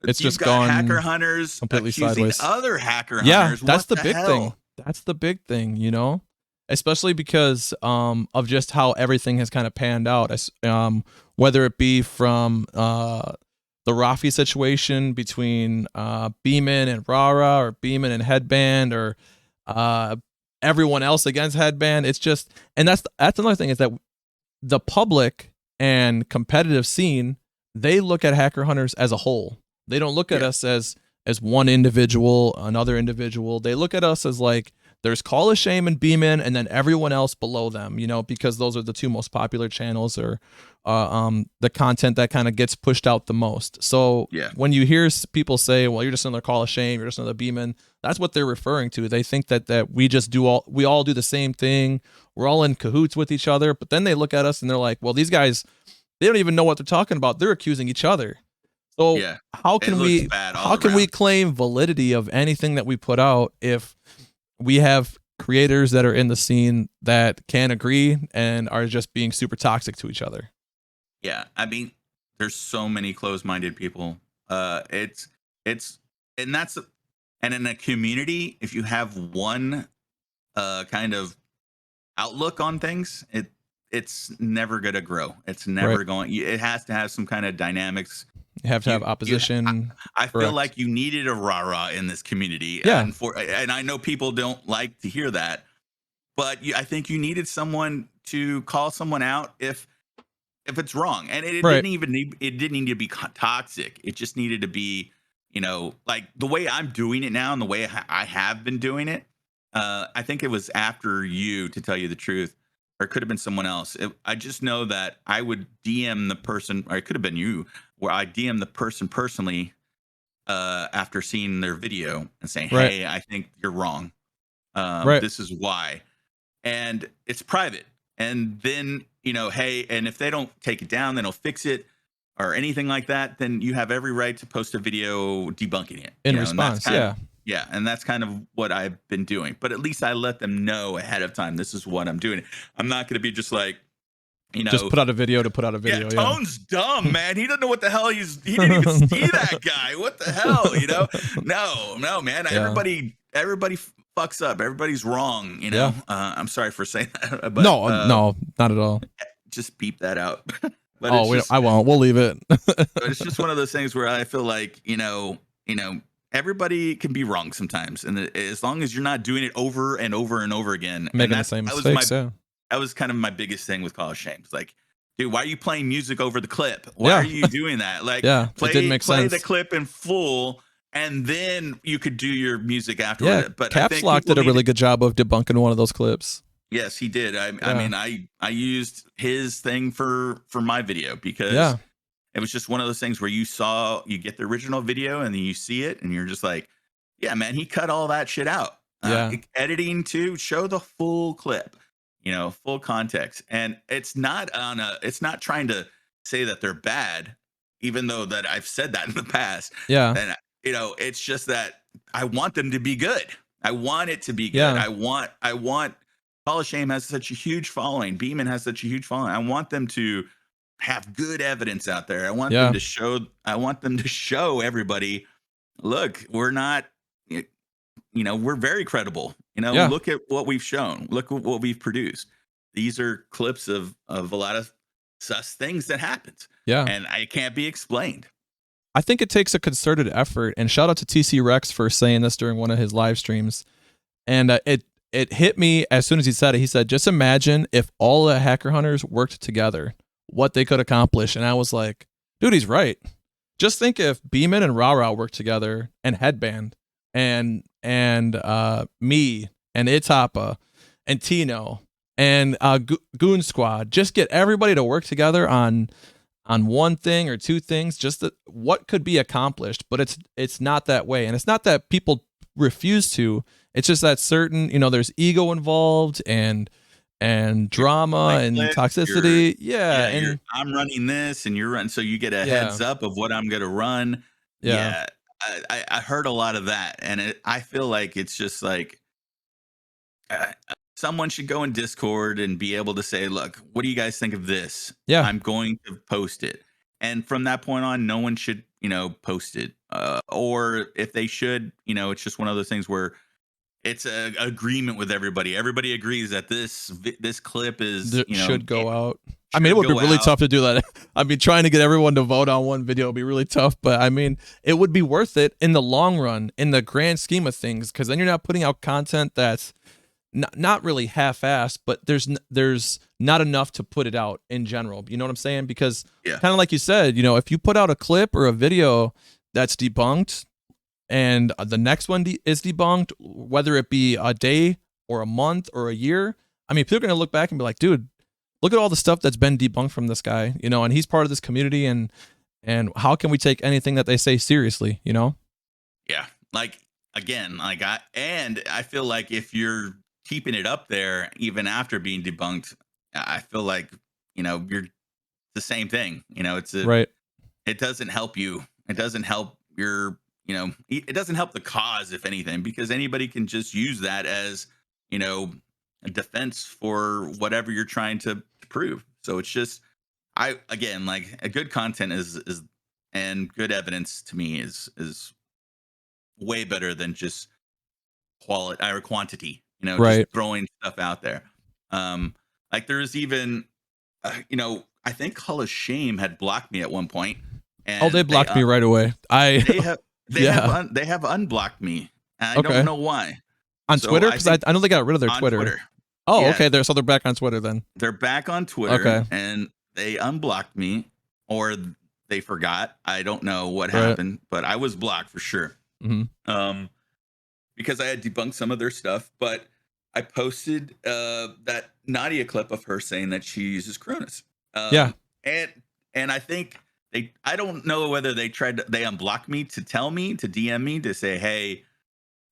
It's you've just got gone hacker hunters completely accusing sideways. other hacker Yeah, hunters. that's What the big hell? thing. That's the big thing, you know? Especially because of just how everything has kind of panned out. Whether it be from the Rafi situation between Beeman and Rara, or Beeman and Headband, or everyone else against Headband. It's just, and that's another thing, is that the public and competitive scene, they look at hacker hunters as a whole. They don't look at us as one individual, another individual. They look at us as like, there's Call of Shame and Beeman, and then everyone else below them, you know, because those are the two most popular channels, or the content that kind of gets pushed out the most. So when you hear people say, well, you're just another Call of Shame, you're just another Beeman, that's what they're referring to. They think that we all do the same thing. We're all in cahoots with each other. But then they look at us and they're like, well, these guys, they don't even know what they're talking about. They're accusing each other. So how can we claim validity of anything that we put out if we have creators that are in the scene that can agree and are just being super toxic to each other? Yeah, I mean, there's so many closed-minded people. And in a community, if you have one kind of outlook on things, it's never gonna grow. It's never going. It has to have some kind of dynamics. You have to have opposition. I feel like you needed a rah-rah in this community. Yeah. And I know people don't like to hear that, but I think you needed someone to call someone out if it's wrong. And it didn't need to be toxic. It just needed to be, you know, like the way I'm doing it now and the way I have been doing it. I think it was after you, to tell you the truth, or it could have been someone else. I just know that I would DM the person, or it could have been you, where I DM the person personally after seeing their video and saying, hey, I think you're wrong. This is why. And it's private. And then, you know, hey, and if they don't take it down, then they'll fix it or anything like that, then you have every right to post a video debunking it. In response, Yeah, and that's kind of what I've been doing. But at least I let them know ahead of time, this is what I'm doing. I'm not going to be just like, you know, just put out a video to put out a video. Yeah, Tone's dumb, man. He doesn't know what the hell he didn't even see that guy. What the hell, you know? No, man. Everybody fucks up. Everybody's wrong, you know? I'm sorry for saying that. But, no, not at all. Just beep that out. But I won't. We'll leave it. But it's just one of those things where I feel like, you know, everybody can be wrong sometimes, and as long as you're not doing it over and over and over again, making the same mistakes. That was kind of my biggest thing with Call of Shame. It's like, dude, why are you playing music over the clip? Why are you doing that? Like, it didn't make sense. Play the clip in full, and then you could do your music afterward. Yeah, but Caps Lock did a really good job of debunking one of those clips. Yes, he did. I mean, I used his thing for my video because it was just one of those things where you get the original video and then you see it and you're just like, yeah, man, he cut all that shit out. Editing to show the full clip, you know, full context. And it's not trying to say that they're bad, even though that I've said that in the past. Yeah. And, you know, it's just that I want them to be good. I want it to be good. Yeah. I want Call of Shame has such a huge following. Beeman has such a huge following. I want them to have good evidence out there. I want them to show everybody, look, we're not, you know, we're very credible. You know, look at what we've shown. Look at what we've produced. These are clips of a lot of sus things that happens. Yeah. And it can't be explained. I think it takes a concerted effort, and shout out to TC Rex for saying this during one of his live streams. And it hit me as soon as he said it. He said, just imagine if all the hacker hunters worked together, what they could accomplish. And I was like, dude, he's right. Just think if Beeman and Rara worked together, and Headband and me and Itapa and Tino and Goon Squad, just get everybody to work together on one thing or two things, just what could be accomplished. But it's not that way. And it's not that people refuse to. It's just that certain, you know, there's ego involved, and and drama Like and clips, toxicity. Yeah, you're and I'm running this and you're running, so you get a yeah, heads up of what I'm gonna run. yeah, Yeah, I heard a lot of that, and I feel like it's just like someone should go in Discord and be able to say, "Look, what do you guys think of this? yeah. I'm going to post it." And from that point on, no one should, post it. Or if they should, it's just one of those things where it's a agreement with everybody. Everybody agrees that this clip is, Should go it out. I mean, it should would be go really out. tough to do that. I mean, trying to get everyone to vote on one video would be really tough, but I mean, it would be worth it in the long run, in the grand scheme of things, because then you're not putting out content that's not really half-assed, but there's not enough to put it out in general. You know what I'm saying? Because Yeah. kind of like you said, if you put out a clip or a video that's debunked, and the next one is debunked, whether it be a day or a month or a year, I mean, people are going to look back and be like, dude, look at all the stuff that's been debunked from this guy, and he's part of this community, and how can we take anything that they say seriously, Yeah. Like, again, I feel like if you're keeping it up there even after being debunked, I feel like, you're the same thing. Right. It doesn't help you. It doesn't help it doesn't help the cause, if anything, because anybody can just use that as, a defense for whatever you're trying to prove. So it's just, again, like, a good content is and good evidence to me is way better than just quality or quantity, just Right. throwing stuff out there. Like, there was even, I think Hall of Shame had blocked me at one point, Oh, they and blocked me right away. they have Yeah. they have unblocked me. And I Okay. don't know why. On So Twitter? I Because think I know they got rid of their on Twitter. Twitter. Oh, Yeah, okay. They're back on Twitter then. they're back on Twitter, Okay. and they unblocked me, or they forgot. I don't know what Right. happened, but I was blocked for sure. Hmm. Because I had debunked some of their stuff, but I posted that Nadia clip of her saying that she uses Cronus. Yeah. And I think I don't know whether they unblocked me to tell me, to DM me, to say, hey,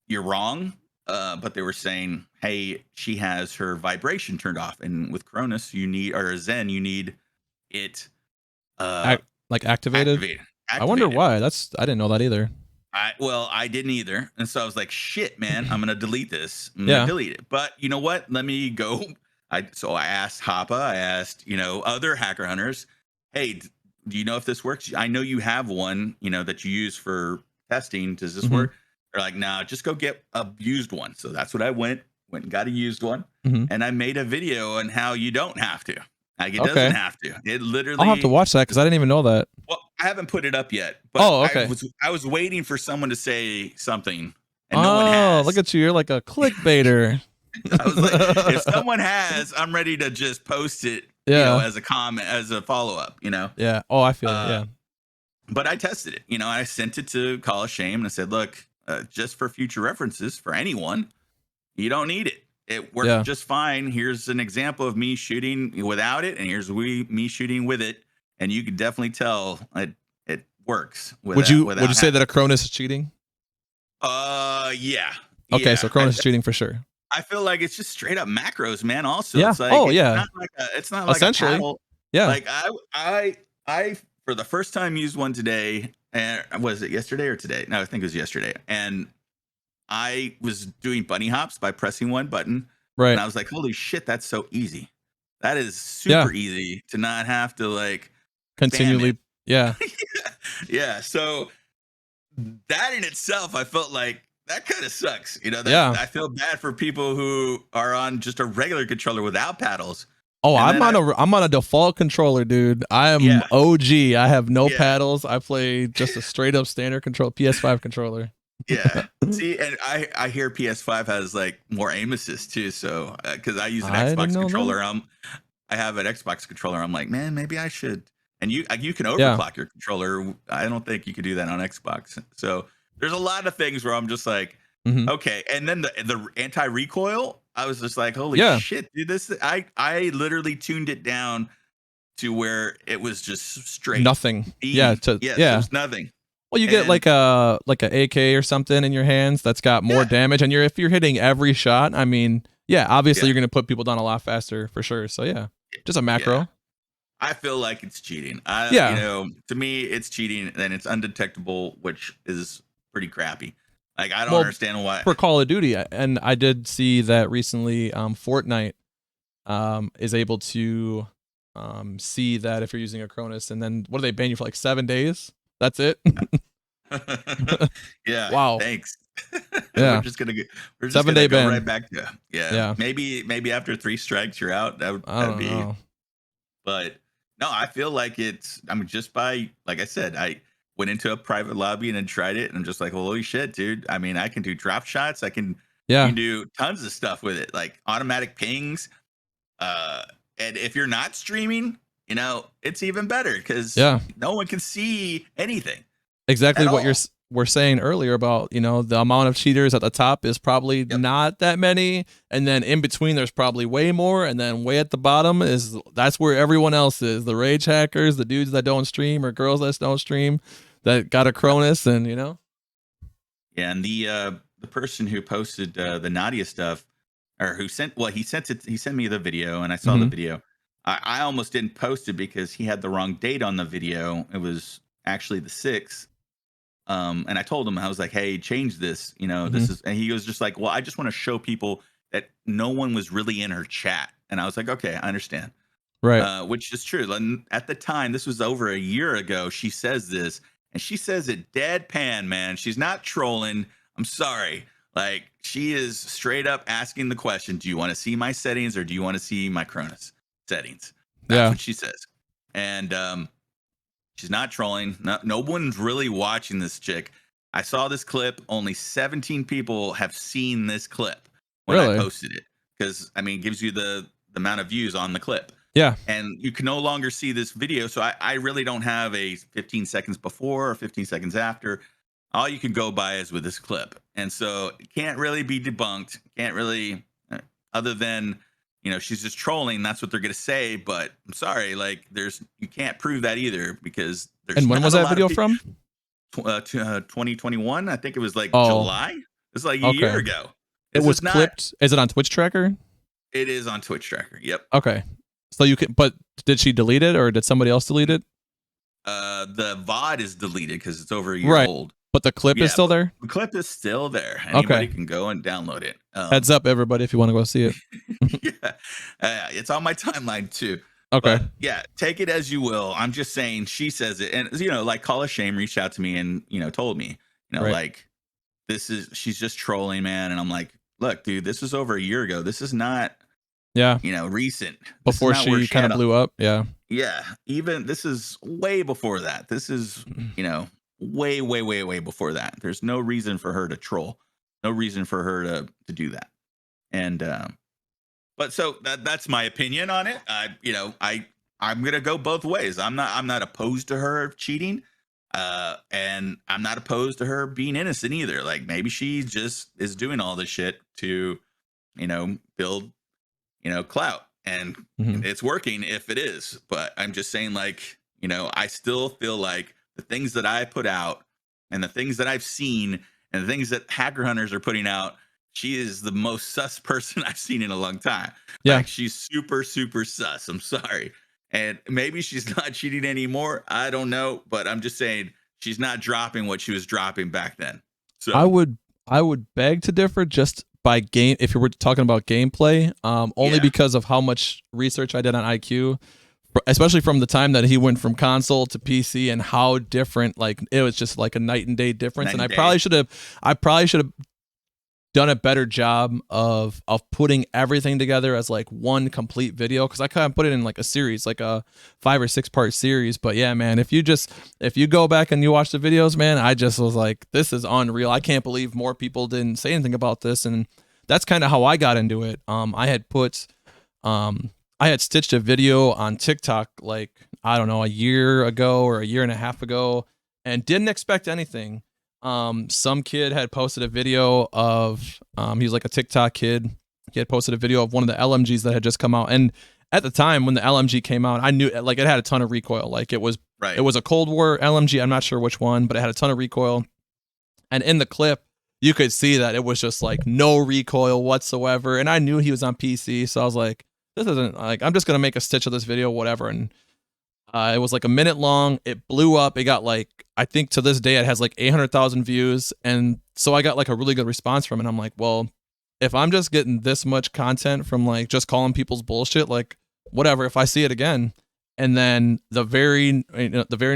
you're wrong. But they were saying, hey, she has her vibration turned off. And with Cronus, or Zen, you need it Like activated? activated. I wonder why. I didn't know that either. I didn't either. And so I was like, shit, man, I'm going to delete this. I'm going Yeah. to delete it. But you know what? Let me go. So I asked Hoppa, I asked, other hacker hunters, hey, do you know if this works? I know you have one, that you use for testing. Does this work? They're like, nah, just go get a used one. So that's what I went and got a used one. And I made a video on how you don't have to. Like, it doesn't have to. It literally. I'll have to watch that because I didn't even know that. Well, I haven't put it up yet. But okay. I was waiting for someone to say something, and no one has. Look at you! You're like a clickbaiter. I was like, if someone has, I'm ready to just post it. Yeah. As a comment, as a follow up. Yeah. Oh, I feel it. Yeah. But I tested it. I sent it to Call of Shame and I said, look, just for future references for anyone, you don't need it. It works just fine. Here's an example of me shooting without it, and here's me shooting with it, and you can definitely tell it works. Would you say that a Cronus is cheating? Yeah. Okay, yeah. so Cronus is cheating for sure. I feel like it's just straight up macros, man. Also, yeah. It's like, it's not like essentially. A paddle. Yeah. Like I for the first time used one today, and was it yesterday or today? No, I think it was yesterday, and I was doing bunny hops by pressing one button. Right. And I was like, holy shit, that's so easy. That is super easy to not have to like continually. Yeah. Yeah. So that in itself, I felt like that kind of sucks. I feel bad for people who are on just a regular controller without paddles. Oh, I'm on a default controller, dude. I am OG. I have no paddles. I play just a straight up standard PS5 controller. Yeah. See, and I hear PS5 has like more aim assist too. So because I use an Xbox controller, I have an Xbox controller. I'm like, man, maybe I should. And you can overclock your controller. I don't think you could do that on Xbox. So there's a lot of things where I'm just like, okay. And then the anti recoil, I was just like, holy shit, dude! I literally tuned it down to where it was just straight nothing. beam. There's nothing. Well, you get like a AK or something in your hands that's got more damage, and if you're hitting every shot, I mean, yeah, obviously Yeah. you're gonna put people down a lot faster for sure. So yeah, just a macro. Yeah. I feel like it's cheating. Yeah. To me, it's cheating and it's undetectable, which is pretty crappy. Like, I don't Well, understand why. for Call of Duty, and I did see that recently. Fortnite is able to see that if you're using a Cronus, and then what do they ban you for like 7 days? That's it. Yeah, Wow. thanks. Yeah. We're just 7 gonna day go ban. right back to Yeah. Maybe after 3 strikes you're out. I That'd don't be. know. But no, I feel like it's. I mean, just by, like I said, I went into a private lobby and then tried it, and I'm just like, holy shit, dude! I mean, I can do drop shots. You Yeah. can do tons of stuff with it, like automatic pings. Uh, and if you're not streaming, it's even better because Yeah. no one can see anything. Exactly At what all. we're saying earlier about, the amount of cheaters at the top is probably Yep. not that many, and then in between there's probably way more, and then way at the bottom that's where everyone else is, the rage hackers, the dudes that don't stream or girls that don't stream that got a Cronus, and Yeah, and the person who posted the Nadia stuff, or who sent, well, he sent me the video, and I saw the Mhm. video. I almost didn't post it because he had the wrong date on the video. It was actually the 6th. And I told him, I was like, hey, change this. This is, and he was just like, well, I just want to show people that no one was really in her chat. And I was like, okay, I understand. Right. Which is true. And at the time, this was over a year ago, she says this, and she says it deadpan, man. She's not trolling. I'm sorry. Like, she is straight up asking the question, do you want to see my settings or do you want to see my Cronus settings? That's Yeah. what she says. And she's not trolling. No one's really watching this chick. I saw this clip. Only 17 people have seen this clip when I Really? posted it. Because, I mean, it gives you the amount of views on the clip. Yeah. And you can no longer see this video. So I really don't have a 15 seconds before or 15 seconds after. All you can go by is with this clip. And so it can't really be debunked. Can't really, other than, she's just trolling. That's what they're going to say. But I'm sorry, like, you can't prove that either, because there's. And when was that video from? 2021. I think it was like Oh. July. It's like a Okay. year ago. It was clipped. Is it on Twitch Tracker? It is on Twitch Tracker. Yep. Okay. So you can, but did she delete it or did somebody else delete it? The VOD is deleted because it's over a year old. But the clip is still there? The clip is still there. Anybody can go and download it. Heads up, everybody, if you want to go see it. Yeah. It's on my timeline too. Okay. But yeah, take it as you will. I'm just saying she says it. And, like, Call of Shame reached out to me and, told me, like, she's just trolling, man. And I'm like, look, dude, this was over a year ago. This is not, recent. Before she kind of blew up. Yeah. Yeah. Even this is way before that. This is, way, way, way, way before that. There's no reason for her to troll. No reason for her to do that. And, but so that's my opinion on it. I'm gonna go both ways. I'm not opposed to her cheating, and I'm not opposed to her being innocent either. Like, maybe she just is doing all this shit to, build, clout, and it's working if it is. But I'm just saying, like, I still feel like the things that I put out and the things that I've seen and the things that hacker hunters are putting out, she is the most sus person I've seen in a long time. Yeah. Like, she's super, super sus. I'm sorry. And maybe she's not cheating anymore. I don't know. But I'm just saying she's not dropping what she was dropping back then. So I would beg to differ just by game, if you were talking about gameplay, only because of how much research I did on IQ, especially from the time that he went from console to PC and how different, like, it was just like a night and day difference. And I probably should have done a better job of putting everything together as like one complete video, because I kind of put it in like a series, like a 5 or 6 part series. But yeah, man, if you go back and you watch the videos, man, I just was like, this is unreal. I can't believe more people didn't say anything about this. And that's kind of how I got into it. I had stitched a video on TikTok, like, I don't know, a year ago or a year and a half ago, and didn't expect anything. Some kid had posted a video of, he was like a TikTok kid. He had posted a video of one of the LMGs that had just come out. And at the time when the LMG came out, I knew, like, it had a ton of recoil. Like, it was a Cold War LMG. I'm not sure which one, but it had a ton of recoil. And in the clip, you could see that it was just like no recoil whatsoever. And I knew he was on PC, so I was like, this isn't like, I'm just gonna make a stitch of this video, whatever. And it was like a minute long. It blew up. It got like, I think to this day it has like 800,000 views, and so I got like a really good response from it. I'm like, well, if I'm just getting this much content from like just calling people's bullshit, like whatever. If I see it again, and then the very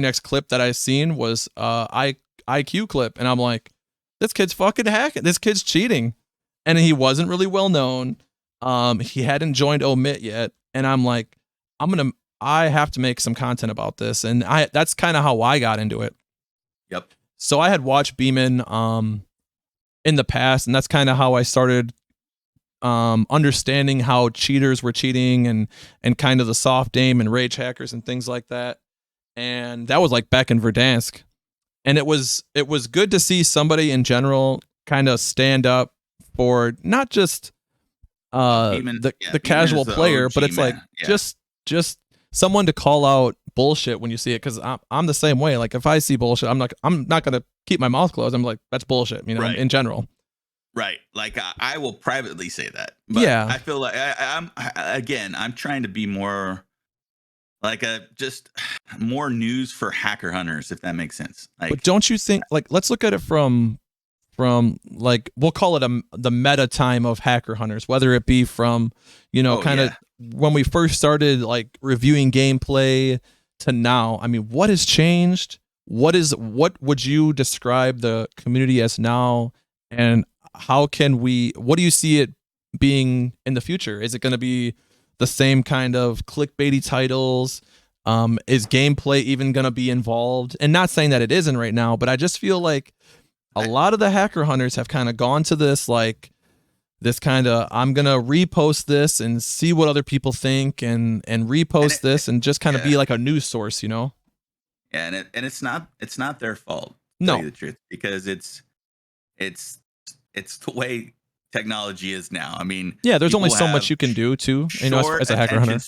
next clip that I seen was IQ clip, and I'm like, this kid's fucking hacking. This kid's cheating, and he wasn't really well known. He hadn't joined Omit yet, and I'm like, I have to make some content about this, and that's kind of how I got into it. Yep. So I had watched Beeman in the past, and that's kind of how I started understanding how cheaters were cheating and kind of the soft aim and rage hackers and things like that. And that was like back in Verdansk. And it was good to see somebody in general kind of stand up for not just the casual player, but it's like just someone to call out bullshit when you see it, because I'm the same way. Like if I see bullshit, I'm not gonna keep my mouth closed. I'm like, that's bullshit, you know, right. in general. Right. Like I will privately say that. But yeah. I feel like I'm trying to be more like just more news for hacker hunters, if that makes sense. Like, but don't you think, like, let's look at it from like, we'll call it the meta time of hacker hunters, whether it be from, you know, kind of when we first started like reviewing gameplay to now. I mean, what has changed? What would you describe the community as now? And what do you see it being in the future? Is it going to be the same kind of clickbaity titles? Is gameplay even going to be involved? And not saying that it isn't right now, but I just feel like a lot of the hacker hunters have kind of gone to this, like this kind of, I'm going to repost this and see what other people think and repost this and just kind of be like a news source, you know? Yeah. And it's not their fault. To tell you the truth, because it's the way technology is now. I mean, yeah, there's only so much you can do too, you know, as a hacker hunter.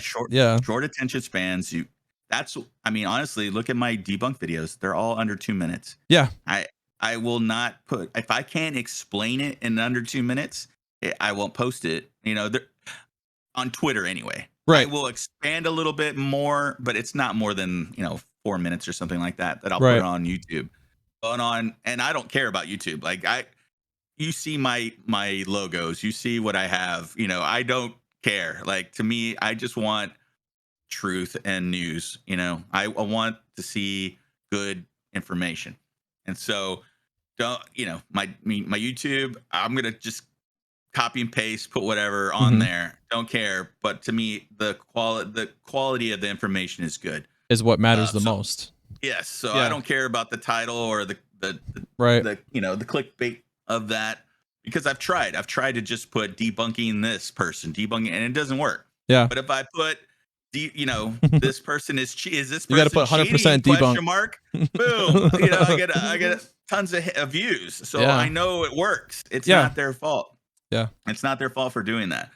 Short attention spans. I mean, honestly, look at my debunk videos. They're all under 2 minutes. Yeah. I will not put, if I can't explain it in under 2 minutes, I won't post it, you know, on Twitter anyway. Right. I will expand a little bit more, but it's not more than, 4 minutes or something like that I'll put on YouTube. And I don't care about YouTube. Like you see my logos, you see what I have, I don't care. Like, to me, I just want truth and news. I want to see good information. And so my YouTube, I'm going to just copy and paste, put whatever on there. Don't care. But to me, the quality of the information is good. Is what matters the most. Yes. So I don't care about the title or the clickbait of that, because I've tried to just put debunking this person, and it doesn't work. Yeah. But if I put this person is this person, you got to put 100% debunk. Mark, boom, I get tons of views. So I know it works. It's not their fault. Yeah. It's not their fault for doing that.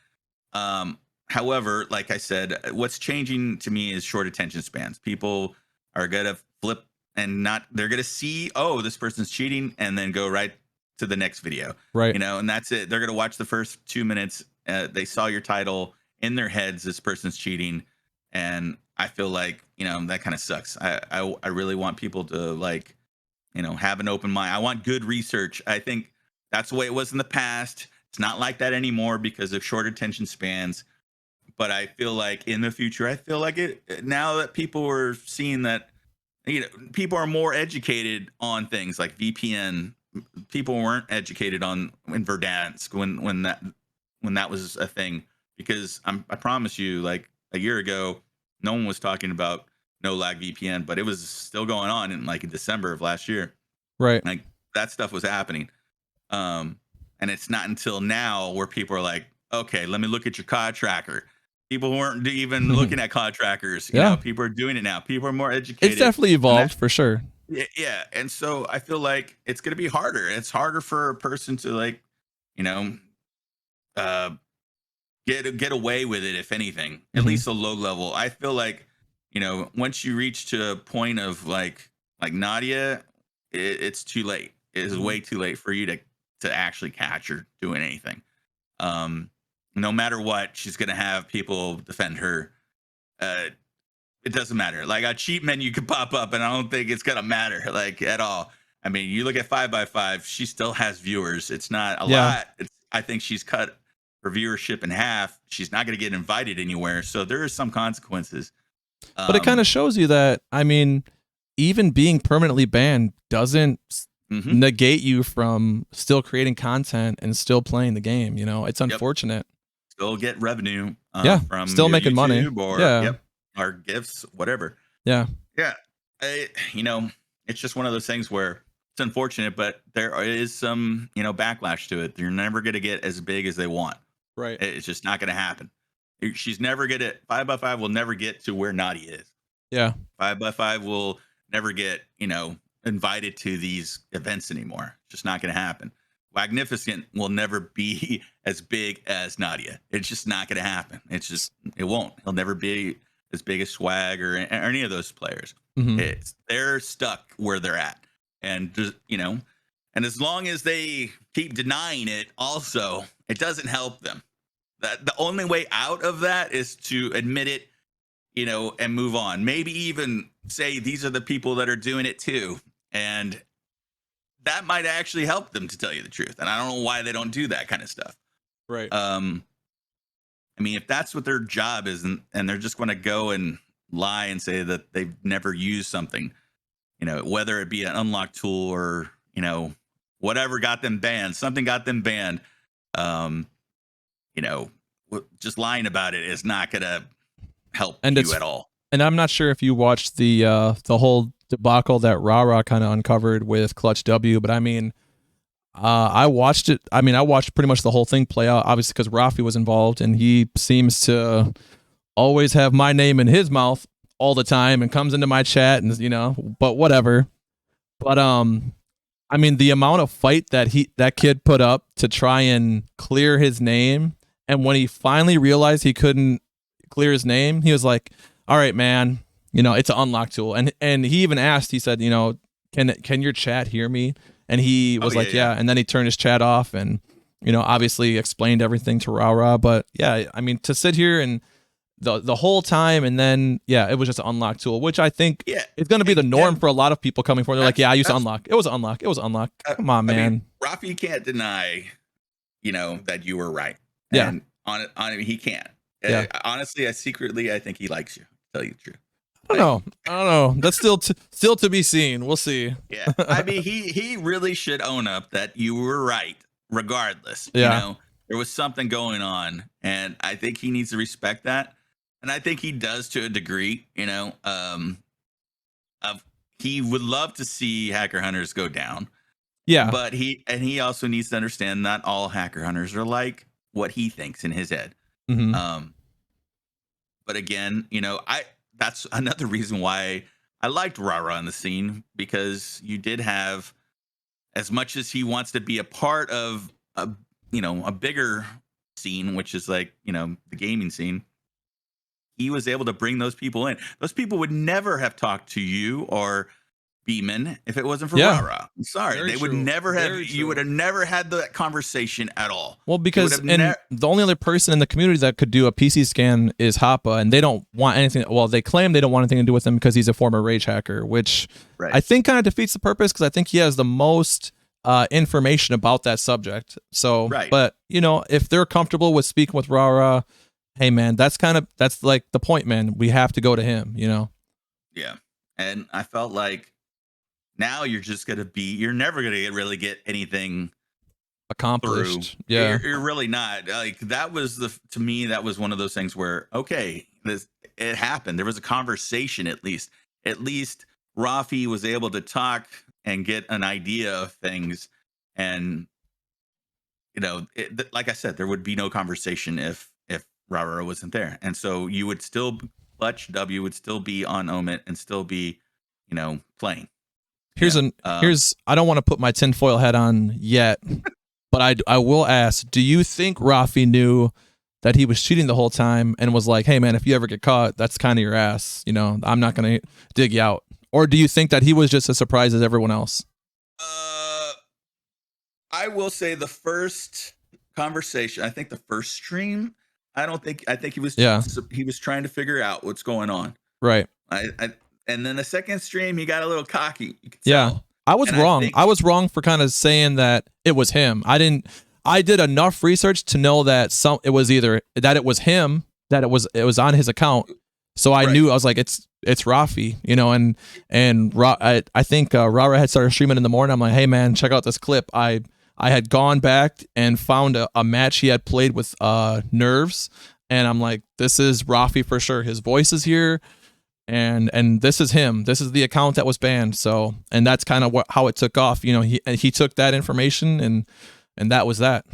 However, like I said, what's changing to me is short attention spans. People are going to flip and they're going to see, oh, this person's cheating, and then go right to the next video. Right. And that's it. They're going to watch the first 2 minutes. They saw your title in their heads, this person's cheating. And I feel like, that kind of sucks. I really want people to have an open mind. I want good research. I think that's the way it was in the past. It's not like that anymore because of short attention spans. But I feel like in the future, now that people are seeing that, people are more educated on things like VPN. People weren't educated in Verdansk when that was a thing, because I promise you, like a year ago, no one was talking about no lag VPN, but it was still going on in December of last year. Right. Like that stuff was happening. And it's not until now where people are like, okay, let me look at your COD tracker. People weren't even looking at COD trackers. You know, people are doing it now. People are more educated. It's definitely evolved for sure. Yeah. And so I feel like it's going to be harder. It's harder for a person to get away with it, if anything, at least a low level. I feel like, once you reach to a point of like Nadia, it's too late. It is way too late for you to actually catch her doing anything. No matter what, she's gonna have people defend her. It doesn't matter. Like a cheat menu could pop up, and I don't think it's gonna matter like at all. I mean, you look at 5x5, she still has viewers. It's not a lot. I think she's cut her viewership in half. She's not gonna get invited anywhere, so there are some consequences. But it kind of shows you that, I mean, even being permanently banned doesn't negate you from still creating content and still playing the game. You know, it's unfortunate. Still get revenue. From still making money. Or, or gifts, whatever. Yeah. It's just one of those things where it's unfortunate, but there is some, backlash to it. You're never going to get as big as they want. Right. It's just not going to happen. She's never going to, 5x5 will never get to where Nadia is. Yeah. 5x5 will never get, invited to these events anymore. It's just not going to happen. Magnificent will never be as big as Nadia. It's just not going to happen. It won't. He'll never be as big as Swag or any of those players. They're stuck where they're at. And, and as long as they keep denying it also, it doesn't help them. The only way out of that is to admit it, and move on. Maybe even say these are the people that are doing it too. And that might actually help them, to tell you the truth. And I don't know why they don't do that kind of stuff. Right. I mean, if that's what their job is, and they're just going to go and lie and say that they've never used something, whether it be an unlocked tool or, whatever got them banned, something got them banned, just lying about it is not going to help you at all. And I'm not sure if you watched the whole debacle that Rara kind of uncovered with Clutch W, but I mean, I watched it. I mean, I watched pretty much the whole thing play out, obviously, because Rafi was involved, and he seems to always have my name in his mouth all the time and comes into my chat, and but whatever. But I mean, the amount of fight that kid put up to try and clear his name, and when he finally realized he couldn't clear his name, he was like, "All right, man, it's an unlock tool." And he even asked, he said, can your chat hear me? And he was yeah. And then he turned his chat off and, obviously explained everything to Rara. But yeah, I mean, to sit here and the whole time, and then, it was just an unlock tool, which I think is going to be the norm for a lot of people coming forward. They're like, I used to unlock. It was an unlock. It was unlock. Come on, man. I mean, Rafi can't deny, that you were right. Yeah. And on he can't. Yeah. Honestly, I think he likes you, to tell you the truth. I don't know. That's still to be seen. We'll see. Yeah. I mean, he really should own up that you were right, regardless. Yeah. There was something going on, and I think he needs to respect that. And I think he does to a degree, he would love to see hacker hunters go down. Yeah. But he also needs to understand not all hacker hunters are like what he thinks in his head. Mm-hmm. But again, that's another reason why I liked Rara on the scene, because you did have, as much as he wants to be a part of a bigger scene, which is like, the gaming scene, he was able to bring those people in. Those people would never have talked to you or Beeman if it wasn't for Rara. I'm sorry. Very they would true. never have, Very you true. would have never had that conversation at all. Well, because the only other person in the community that could do a PC scan is Hoppa, and they don't want anything. Well, they claim they don't want anything to do with him because he's a former rage hacker, which I think kind of defeats the purpose, because I think he has the most information about that subject. So, but if they're comfortable with speaking with Rara, hey man, that's like the point, man. We have to go to him, Yeah. And I felt like now you're just going to you're never going to really get anything accomplished. Through. Yeah. You're really not. Like, that was to me, that was one of those things where, okay, it happened. There was a conversation, at least. At least Rafi was able to talk and get an idea of things. And, like I said, there would be no conversation if Rara wasn't there. And so you would still, Clutch W would still be on Omit and still be, playing. Here's I don't want to put my tinfoil hat on yet, but I will ask, do you think Rafi knew that he was cheating the whole time and was like, hey man, if you ever get caught, that's kind of your ass, I'm not going to dig you out? Or do you think that he was just as surprised as everyone else? I will say the first conversation, I think the first stream, I think he was trying to figure out what's going on. Right. And then the second stream, he got a little cocky. You could Yeah. tell. I was wrong. I was wrong for kind of saying that it was him. I did enough research to know that it was either that it was him, that it was on his account. So I knew, I was like, it's Rafi, you know, and I think Rara had started streaming in the morning. I'm like, hey man, check out this clip. I had gone back and found a match he had played with Nerves, and I'm like, this is Rafi for sure. His voice is here. And this is him. This is the account that was banned. So, and that's kind of how it took off. You know, he took that information and that was that.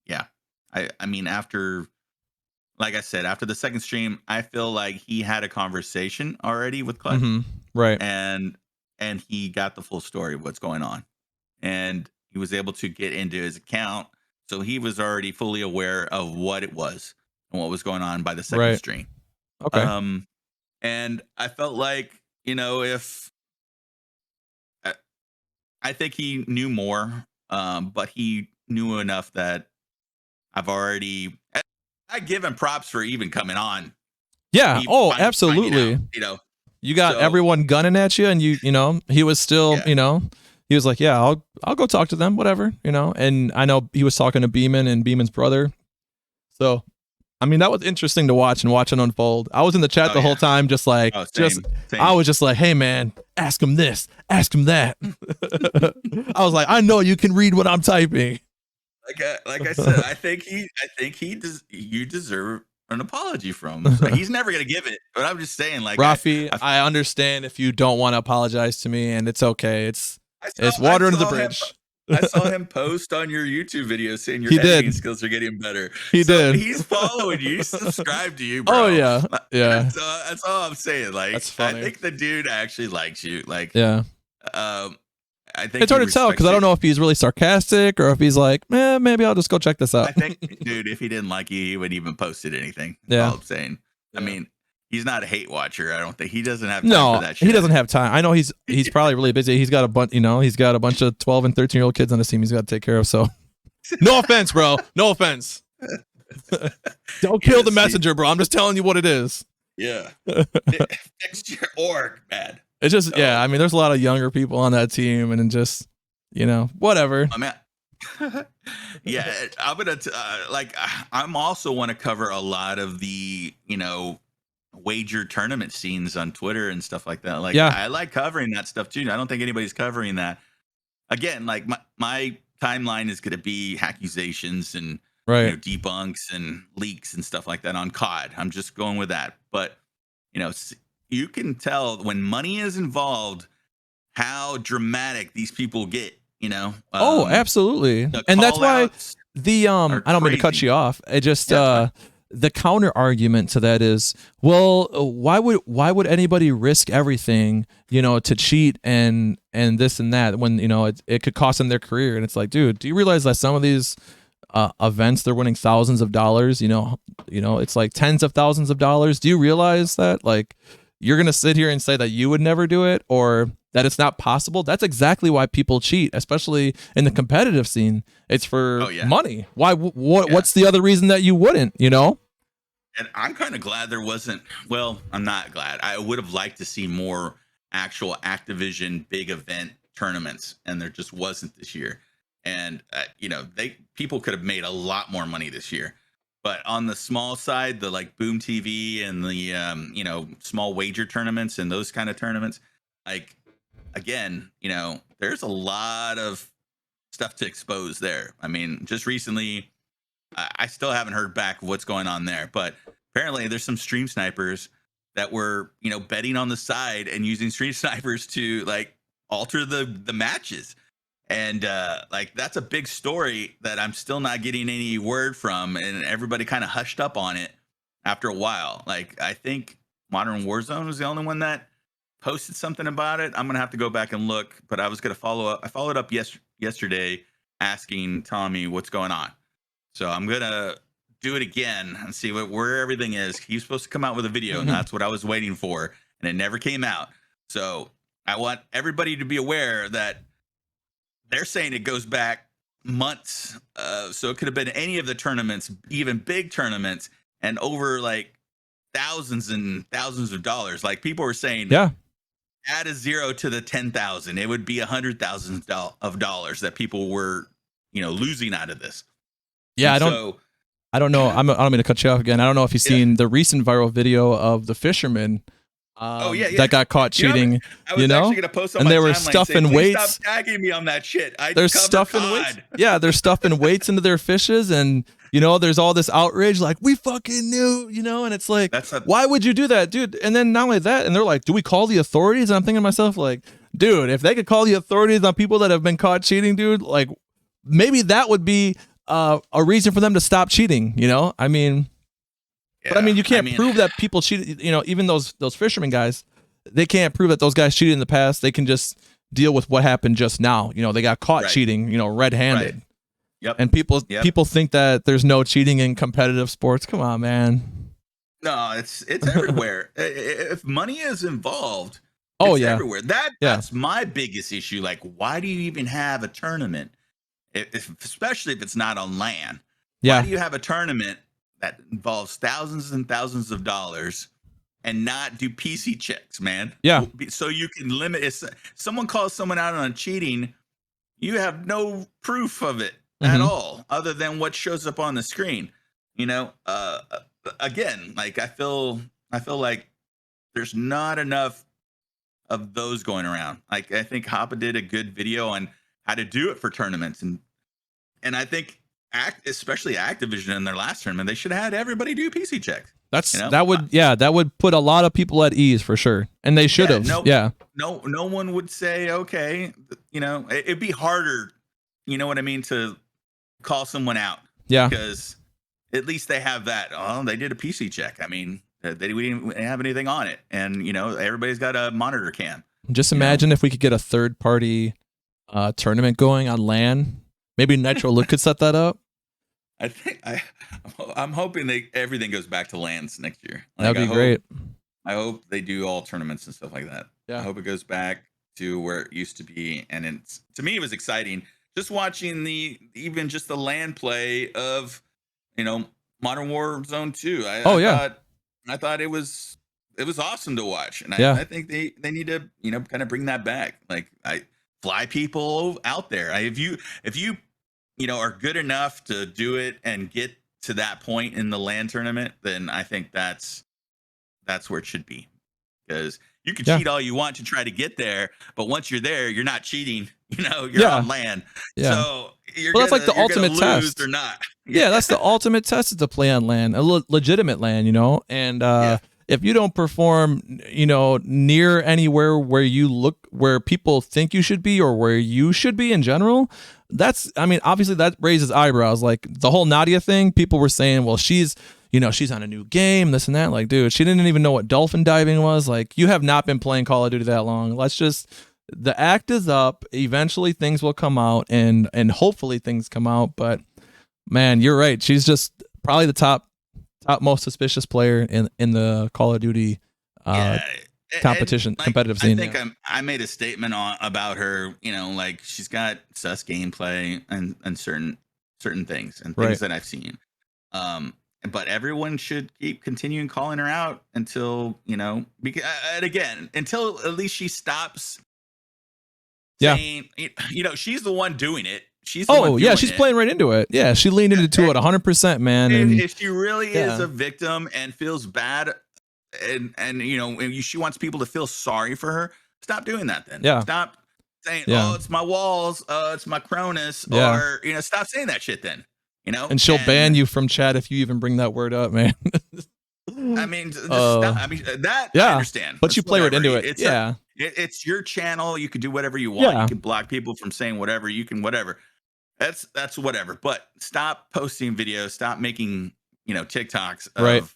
Yeah. I mean, like I said, after the second stream, I feel like he had a conversation already with Clutch. Right. And he got the full story of what's going on. And he was able to get into his account. So he was already fully aware of what it was and what was going on by the second stream. Okay. And I felt like, you know, if I think he knew more, but he knew enough that I give him props for even coming on. Yeah. Absolutely. Out, you know, you got everyone gunning at you, and you know, he was still, you know, he was like, yeah, I'll go talk to them, whatever, you know. And I know he was talking to Beeman and Beeman's brother. So, I mean, that was interesting to watch it unfold. I was in the chat the whole time, just like, same. I was just like, hey man, ask him this, ask him that. I was like, I know you can read what I'm typing. Like I said, I think you deserve an apology from him. So he's never gonna give it, but I'm just saying, like, Rafi, I understand if you don't want to apologize to me, and it's okay. It's water under the bridge. I saw him post on your YouTube video saying your editing skills are getting better. He did. He's following you. He's subscribed to you, bro. Oh yeah, yeah. That's all I'm saying. Like, that's funny. I think the dude actually likes you. Like, yeah. I think it's hard to tell because I don't know if he's really sarcastic or if he's like, maybe I'll just go check this out. I think, dude, if he didn't like you, he wouldn't even posted anything. Yeah. All I'm saying. Yeah. I mean, he's not a hate watcher. I don't think he doesn't have time for that shit. He doesn't have time. I know he's probably really busy. He's got a bunch, you know, he's got a bunch of 12 and 13-year-old kids on his team he's got to take care of. So no offense, bro. No offense. Don't kill the messenger, bro. I'm just telling you what it is. Yeah. Fix your org, man. It's just, I mean, there's a lot of younger people on that team and just, you know, whatever. I mean, yeah, I'm gonna I'm also want to cover a lot of the, you know, wager tournament scenes on Twitter and stuff like that. Like, I like covering that stuff too. I don't think anybody's covering that. Again, like my timeline is going to be accusations and you know, debunks and leaks and stuff like that on COD. I'm just going with that. But, you know, you can tell when money is involved how dramatic these people get, you know. Absolutely. And that's why I don't mean to cut you off. It just the counter argument to that is, well, why would anybody risk everything, you know, to cheat and this and that when, you know, it could cost them their career? And it's like, dude, do you realize that some of these events, they're winning thousands of dollars, you know, it's like tens of thousands of dollars. Do you realize that, like, you're going to sit here and say that you would never do it or that it's not possible? That's exactly why people cheat, especially in the competitive scene. It's for money. Why? What's the other reason that you wouldn't, you know? And I'm kind of glad there wasn't. Well, I'm not glad. I would have liked to see more actual Activision big event tournaments, and there just wasn't this year. And you know, people could have made a lot more money this year. But on the small side, the like Boom TV and the you know, small wager tournaments and those kind of tournaments, like, again, you know, there's a lot of stuff to expose there. I mean, just recently, I still haven't heard back what's going on there, but apparently there's some stream snipers that were, you know, betting on the side and using stream snipers to like alter the matches. And like, that's a big story that I'm still not getting any word from, and everybody kind of hushed up on it after a while. Like, I think Modern Warzone was the only one that posted something about it. I'm gonna have to go back and look, but I was gonna follow up. I followed up yesterday asking Tommy what's going on. So I'm gonna do it again and see where everything is. He's supposed to come out with a video, and that's what I was waiting for, and it never came out. So I want everybody to be aware that they're saying it goes back months. So it could have been any of the tournaments, even big tournaments, and over like thousands and thousands of dollars. Like people were saying, Yeah. add a zero to the 10,000, it would be $100,000 of dollars that people were, losing out of this. Yeah. And I don't know. I don't mean to cut you off again. I don't know if you've seen the recent viral video of the fisherman that got caught cheating. I was actually going to post on and my they were timeline stuffing saying, weights. Stop tagging me on that shit. They're stuffing weights. Yeah, they're stuffing weights into their fishes, and there's all this outrage, like we fucking knew, and it's like, why would you do that, dude? And then not only that, and they're like, do we call the authorities? And I'm thinking to myself, like, dude, if they could call the authorities on people that have been caught cheating, dude, like maybe that would be a reason for them to stop cheating. I mean. Yeah, but I mean, you can't prove that people cheated. Even those fishermen guys, they can't prove that those guys cheated in the past. They can just deal with what happened just now. They got caught cheating. Red-handed. Right. Yep. And people think that there's no cheating in competitive sports. Come on, man. No, it's everywhere. If money is involved, it's everywhere. That's my biggest issue. Like, why do you even have a tournament, especially if it's not on land? Why do you have a tournament that involves thousands and thousands of dollars and not do PC checks, man? Yeah. So you can limit. If someone calls someone out on cheating, you have no proof of it at all, other than what shows up on the screen. Again, like I feel like there's not enough of those going around. Like I think Hoppa did a good video on how to do it for tournaments, and I think especially Activision in their last tournament, they should have had everybody do PC checks. That would put a lot of people at ease for sure, and they should have. No one would say, okay, it'd be harder. You know what I mean, to call someone out. Yeah, because at least they have that. Oh, they did a PC check. I mean, we didn't have anything on it, and everybody's got a monitor cam. Just imagine if we could get a third party tournament going on LAN. Maybe Nitro Look could set that up. I think I'm hoping everything goes back to LANs next year. Like, that'd be great. I hope they do all tournaments and stuff like that. Yeah. I hope it goes back to where it used to be. And to me, it was exciting just watching even just the LAN play of, Modern Warzone 2. I thought it was awesome to watch. And I think they need to, kind of bring that back. Like fly people out there. If you are good enough to do it and get to that point in the LAN tournament, then I think that's where it should be. Because you can cheat all you want to try to get there, but once you're there, you're not cheating. You're on LAN. Yeah. So that's like the ultimate test. Or not. Yeah, that's the ultimate test, is to play on LAN, a legitimate LAN, and if you don't perform, near anywhere where people think you should be or where you should be in general, obviously that raises eyebrows. Like the whole Nadia thing, people were saying, well, she's on a new game, this and that. Like, dude, she didn't even know what dolphin diving was. Like, you have not been playing Call of Duty that long. The act is up. Eventually things will come out, and hopefully things come out. But man, you're right. She's just probably the top most suspicious player in the Call of Duty competition, competitive scene. I think I made a statement about her, like she's got sus gameplay and certain things and things that I've seen. But everyone should keep continuing calling her out until, because, and again, until at least she stops saying, she's the one doing it. She's playing right into it. Yeah, she leaned into it 100%, man. And if she really is a victim and feels bad, and she wants people to feel sorry for her, stop doing that then. Yeah. Stop saying, oh, it's my walls, it's my Cronus, or stop saying that shit then. And she'll ban you from chat if you even bring that word up, man. I mean, stop. I mean, I understand. But you play right into it. It's your channel. You can do whatever you want. You can block people from saying whatever. You can whatever. That's whatever. But stop posting videos. Stop making TikToks of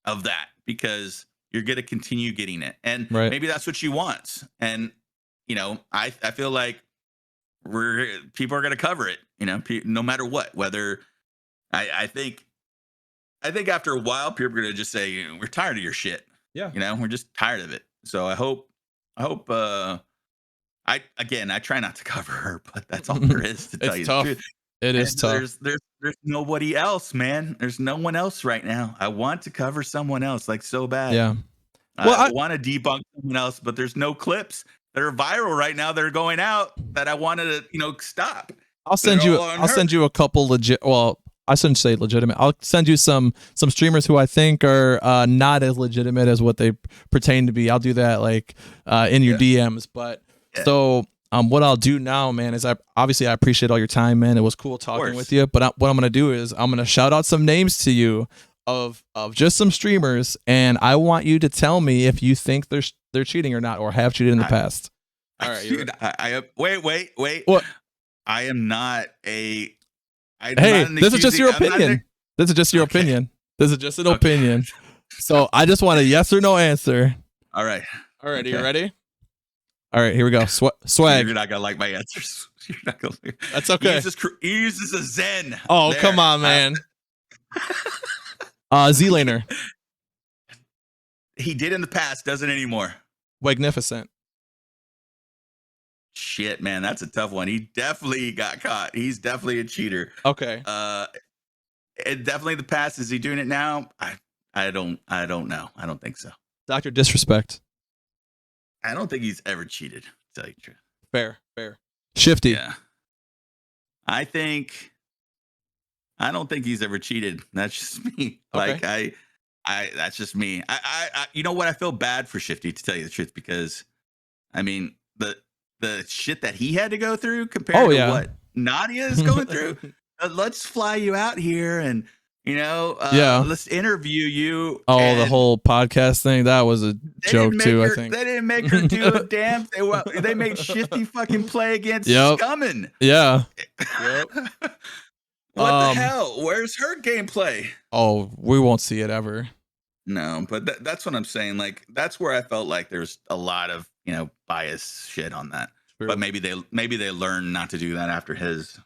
of that, because you're gonna continue getting it, and maybe that's what she wants. And I feel like people are gonna cover it. No matter what. Whether I think after a while, people are gonna just say, we're tired of your shit. Yeah. We're just tired of it. So I hope I try not to cover her, but that's all there is to tell It's you tough. the truth. It is And tough. there's nobody else, man. There's no one else right now. I want to cover someone else like so bad. Yeah. Well, I want to debunk someone else, but there's no clips that are viral right now that are going out that I wanted to, stop. I'll They're send all you. on I'll her. send you a couple legit. Well, I shouldn't say legitimate. I'll send you some streamers who I think are not as legitimate as what they pertain to be. I'll do that like in your DMs. But Yeah. so what I'll do now, man, is I appreciate all your time, man. It was cool talking with you. But what I'm gonna do is I'm gonna shout out some names to you of just some streamers, and I want you to tell me if you think they're cheating or not, or have cheated in the past. All right, dude, wait. What? I am not a. Hey, this is just your opinion. This is just your opinion. This is just an opinion. So I just want a yes or no answer. All right. Are you ready? All right, here we go. Swag. You're not gonna like my answers. You're not gonna. That's okay. He uses a Zen. Oh, there. Come on, man. Z-Laner. He did in the past, doesn't anymore. Magnificent. Shit, man, that's a tough one. He definitely got caught. He's definitely a cheater. Okay. Definitely the past. Is he doing it now? I don't know. I don't think so. Dr. Disrespect. I don't think he's ever cheated, to tell you the truth. Fair. Shifty. Yeah. I don't think he's ever cheated. That's just me. Okay. Like that's just me. I you know what? I feel bad for Shifty, to tell you the truth, because I mean the shit that he had to go through compared to what Nadia is going through. Let's fly you out here and let's interview you. Oh, the whole podcast thing, that was a joke too. I think they didn't make her do a damn thing. They made Shifty fucking play against Scummin. Yeah. What the hell? Where's her gameplay? Oh, we won't see it ever. No, but that's what I'm saying. Like, that's where I felt like there's a lot of bias shit on that. True. But maybe they learned not to do that after his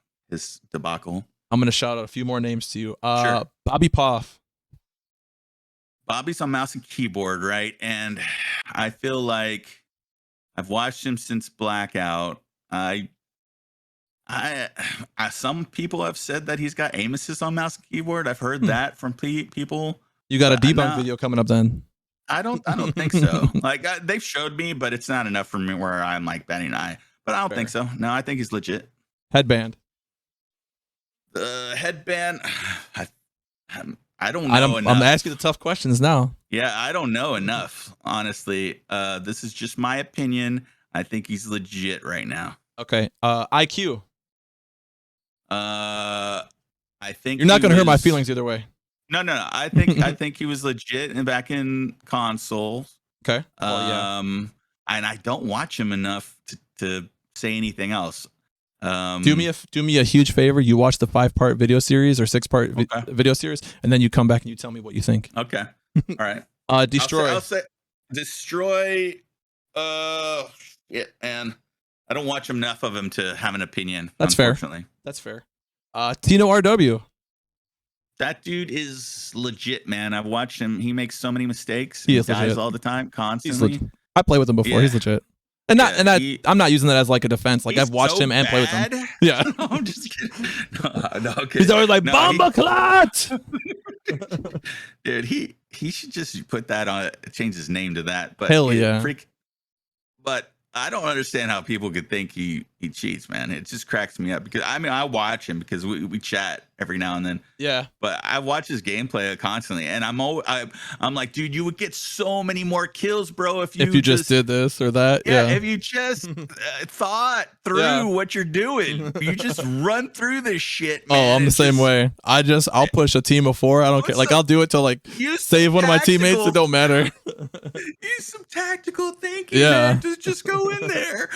debacle. I'm gonna shout out a few more names to you. Sure. Bobby Poff. Bobby's on mouse and keyboard, right? And I feel like I've watched him since Blackout. Some people have said that he's got aim assist on mouse and keyboard. I've heard that from people. You got a debunk video coming up then? I don't think so. Like they've showed me, but it's not enough for me where I'm like betting an eye. But I don't think so. No, I think he's legit. Headband. The headband. I don't know enough. I'm asking the tough questions now. Yeah, I don't know enough, honestly. This is just my opinion. I think he's legit right now. Okay. IQ. I think you're not going to hurt my feelings either way. No. I think he was legit and back in consoles. Okay. And I don't watch him enough to say anything else. Do me a huge favor. You watch the 5-part video series or 6-part video series, and then you come back and you tell me what you think. Okay. All right. Destroy. I'll say destroy. Yeah, and I don't watch enough of him to have an opinion. That's fair. That's fair. Tino RW. That dude is legit, man. I've watched him. He makes so many mistakes. He dies legit. all the time, constantly. I played with him before. Yeah. He's legit. And I'm not using that as like a defense. Like I've watched him and play with him. Yeah. No, I'm just kidding. No, okay. He's always like Bomba Clot. Dude, he should just put that on. Change his name to that. But hell yeah. But I don't understand how people could think he cheats, man. It just cracks me up because I watch him because we chat every now and then. Yeah. But I watch his gameplay constantly, and I'm like, dude, you would get so many more kills, bro, if you just did this or that. Yeah. If you just thought through what you're doing, you just run through this shit, man. Oh, I'm the same way. I'll push a team of 4. I don't care. Like I'll do it to like save one of my teammates. It don't matter. Use some tactical thinking. Yeah. Man. Just go in there.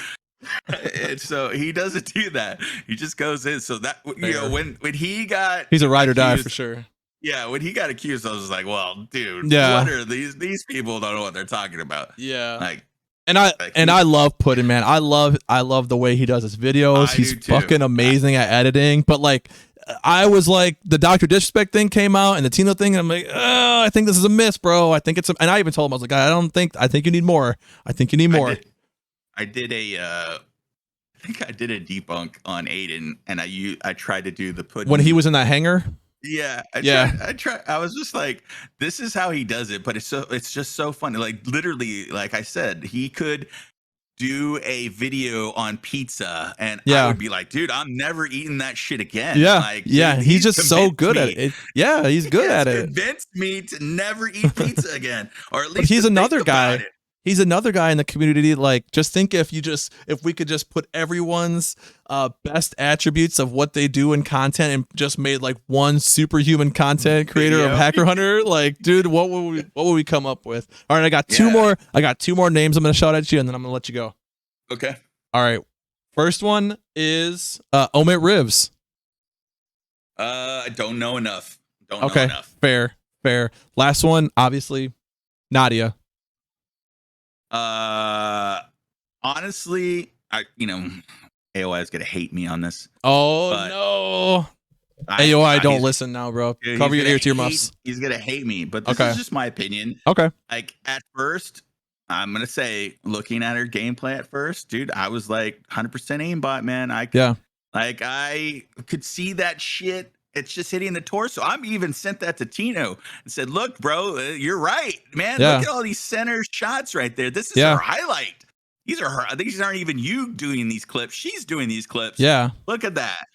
And so he doesn't do that. He just goes in. So that when he got, he's a ride or die for sure. Yeah, when he got accused, I was like, well, dude, what are these people don't know what they're talking about. Yeah. Like, I love Puddin', man. I love the way he does his videos. He's fucking amazing at editing. But like I was like, the Dr. Disrespect thing came out and the Tino thing, and I'm like, oh, I think this is a miss, bro. I think it's and I even told him, I was like, I think you need more. I think you need more. I did a think I did a debunk on Aiden, and I tried to do the pudding When he was in that hangar. Yeah, Yeah. I was just like, this is how he does it, but it's just so funny. Like literally, like I said, he could do a video on pizza, and I Yeah. would be like, dude, I'm never eating that shit again. Yeah. Like, Yeah. dude, He's just so good me. at it. Yeah, he's good at it. Convinced me to never eat pizza again, or at least But he's to another think guy. about it. He's another guy in the community. Like, just think if we could just put everyone's best attributes of what they do in content and just made like one superhuman content creator of Hacker Hunter. Like, dude, what would we come up with? All right, I got two more. I got two more names. I'm gonna shout at you, and then I'm gonna let you go. Okay. All right. First one is Omit Ribs. I don't know enough. Don't know enough. Fair. Last one, obviously, Nadia. Honestly, AOI is gonna hate me on this. Oh no. AOI, don't listen now, bro. Cover your earmuffs. He's gonna hate me, but this is just my opinion. Okay. Like at first, I'm gonna say, looking at her gameplay at first, dude, I was like 100% aimbot, man. I could see that shit. It's just hitting the torso. I'm even sent that to Tino and said, "Look, bro, you're right, man. Look at all these center shots right there. This is her highlight. These aren't even you doing these clips. She's doing these clips. Yeah. Look at that.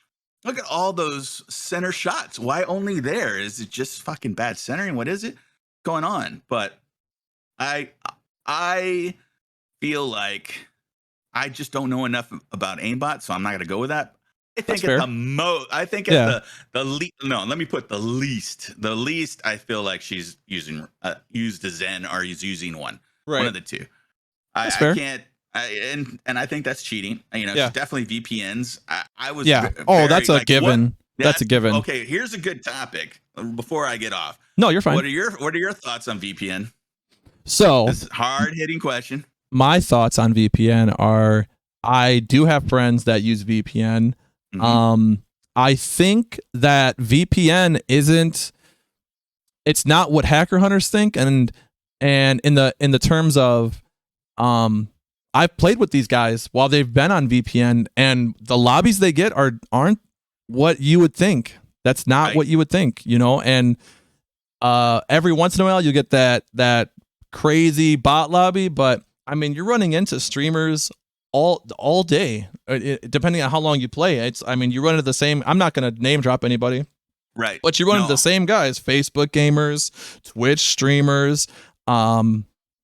Look at all those center shots. Why only there? Is it just fucking bad centering? What is it going on?" But I feel like I just don't know enough about aimbot, so I'm not gonna go with that. I think at the most, at the least. No, let me put the least. The least I feel like she's used a Zen or is using one. Right. One of the two. I can't. And I think that's cheating. She's definitely VPNs. I was. Yeah. That's a given. That's a given. Okay, here's a good topic. Before I get off. No, you're fine. What are your thoughts on VPN? So this is a hard-hitting question. My thoughts on VPN are: I do have friends that use VPN. Mm-hmm. I think that VPN it's not what hacker hunters think, and in the terms of I've played with these guys while they've been on VPN, and the lobbies they get aren't what you would think. That's not what you would think, and every once in a while you get that crazy bot lobby, but I mean, you're running into streamers all day, depending on how long you play. You run into the same. I'm not going to name drop anybody, right? But you run into the same guys: Facebook gamers, Twitch streamers,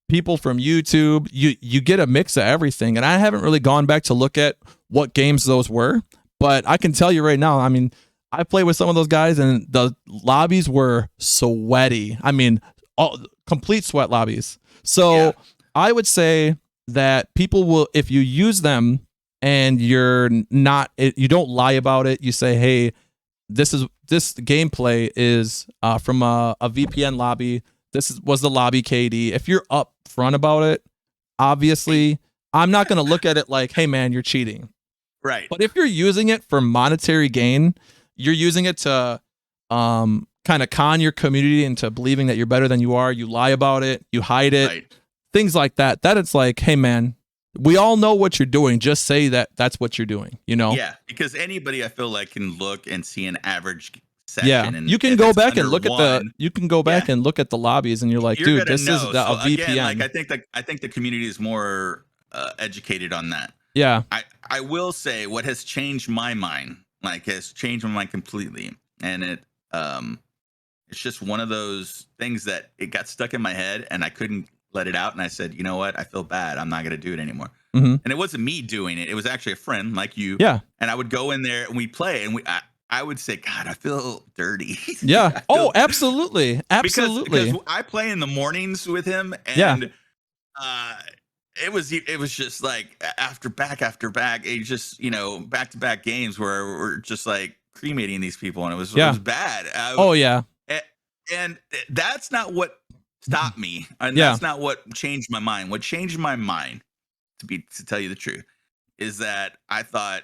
people from YouTube. You get a mix of everything, and I haven't really gone back to look at what games those were, but I can tell you right now. I mean, I played with some of those guys, and the lobbies were sweaty. I mean, complete sweat lobbies. So I would say that people will, if you use them and you don't lie about it, you say, hey, this gameplay is from a VPN lobby. This was the lobby KD. If you're upfront about it, obviously, I'm not going to look at it like, hey man, you're cheating. Right. But if you're using it for monetary gain, you're using it to kind of con your community into believing that you're better than you are. You lie about it. You hide it. Right. Things like that. That it's like, hey man, we all know what you're doing. Just say that's what you're doing. Yeah, because anybody I feel like can look and see an average session. Yeah, and you can go back and look at and look at the lobbies, and you're like, dude, this is a VPN. Again, like I think the community is more educated on that. Yeah, I will say what has changed my mind, completely, and it's just one of those things that it got stuck in my head and I couldn't let it out, and I said, you know what, I feel bad, I'm not going to do it anymore. Mm-hmm. And it wasn't me doing it, it was actually a friend like you. Yeah. And I would go in there and we play, and I would say, God, I feel dirty. Yeah. Absolutely. Because I play in the mornings with him, and it was just like after back, it just, back to back games where we're just like cremating these people, and it was bad. And that's not what stopped me, and that's not what changed my mind. What changed my mind, to tell you the truth, is that I thought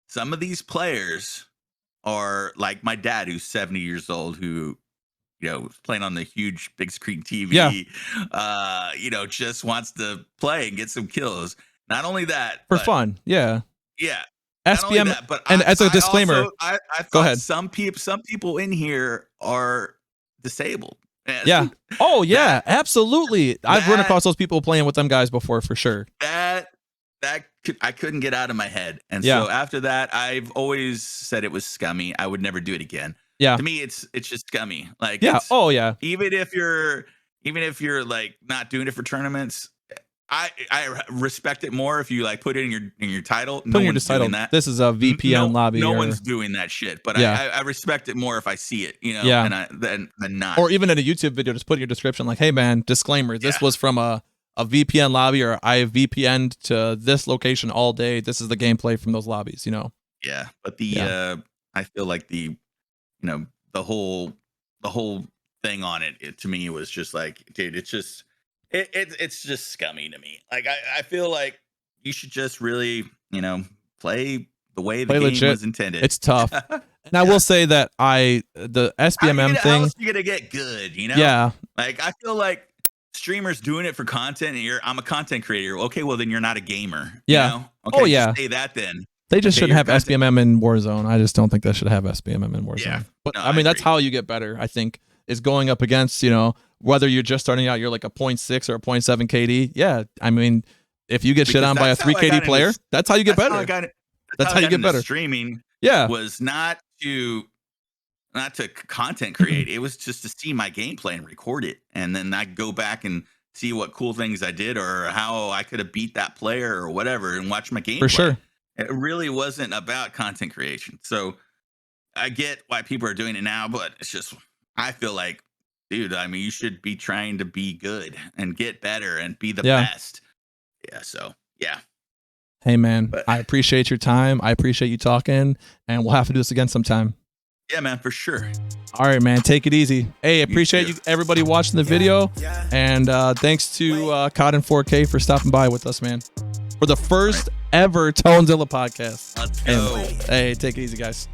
some of these players are like my dad, who's 70 years old, who was playing on the huge big screen TV. Just wants to play and get some kills. Not only that, for fun. Yeah. Yeah. Not only SBM, that, but and as a disclaimer, I go thought ahead. some people in here are disabled. Yeah. Oh yeah, That absolutely. I've run that across those people playing with them guys before for sure. that I couldn't get out of my head. And Yeah. so after that, I've always said it was scummy. I would never do it again. Yeah. To me, it's just scummy. Like Yeah. it's Oh yeah. even if you're like not doing it for tournaments, I respect it more if you like put it in your title. No Putting your one's title. doing that. This is a VPN lobby. No or, one's doing that shit. But Yeah. I respect it more if I see it, you know, Yeah. and than not. Or even in a YouTube video, just put in your description like, "Hey man, disclaimer. This Yeah. was from a VPN lobby, or I have VPN'd to this location all day. This is the gameplay from those lobbies." You know. Yeah, but I feel like the whole thing on it to me was just like, dude, it's just it's just scummy to me. Like I feel like you should just really, play the way the Play game legit. was intended. It's tough. And I will say that the SBMM how thing. else you gonna get good, Yeah. Like I feel like streamers doing it for content, and I'm a content creator. Okay, well then you're not a gamer. Yeah. You know? Okay, Oh, yeah. just say that then. They just Okay, shouldn't have your content- SBMM in Warzone. I just don't think they should have SBMM in Warzone. Yeah. But No, I mean, that's agree. how you get better, I think, is going up against, whether you're just starting out, you're like a 0.6 or a 0.7 KD. Yeah. I mean, if you get shit Because on by a that's how 3 I got KD into player, s- that's how you get That's better. how I got it. That's how you get better. Streaming Yeah. was not to content create. It was just to see my gameplay and record it, and then I go back and see what cool things I did or how I could have beat that player or whatever, and watch my gameplay. For sure. It really wasn't about content creation. So I get why people are doing it now, but it's just I feel like, dude, I mean, you should be trying to be good and get better and be the best. Yeah. So yeah. Hey man, But- I appreciate your time. I appreciate you talking, and we'll have to do this again sometime. Yeah, man, for sure. All right, man. Take it easy. Hey, appreciate too. you everybody watching the video. And thanks to CODIN4K for stopping by with us, man. For the first ever ToneZilla podcast. Let's go. Hey, take it easy, guys.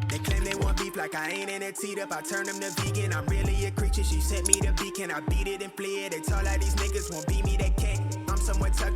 They claim they want beef like I ain't in it teed up. I turn them to vegan. I'm really a creature. She sent me the beacon. I beat it and flee it. They talk like these niggas won't beat me. They can't. I'm somewhere tucked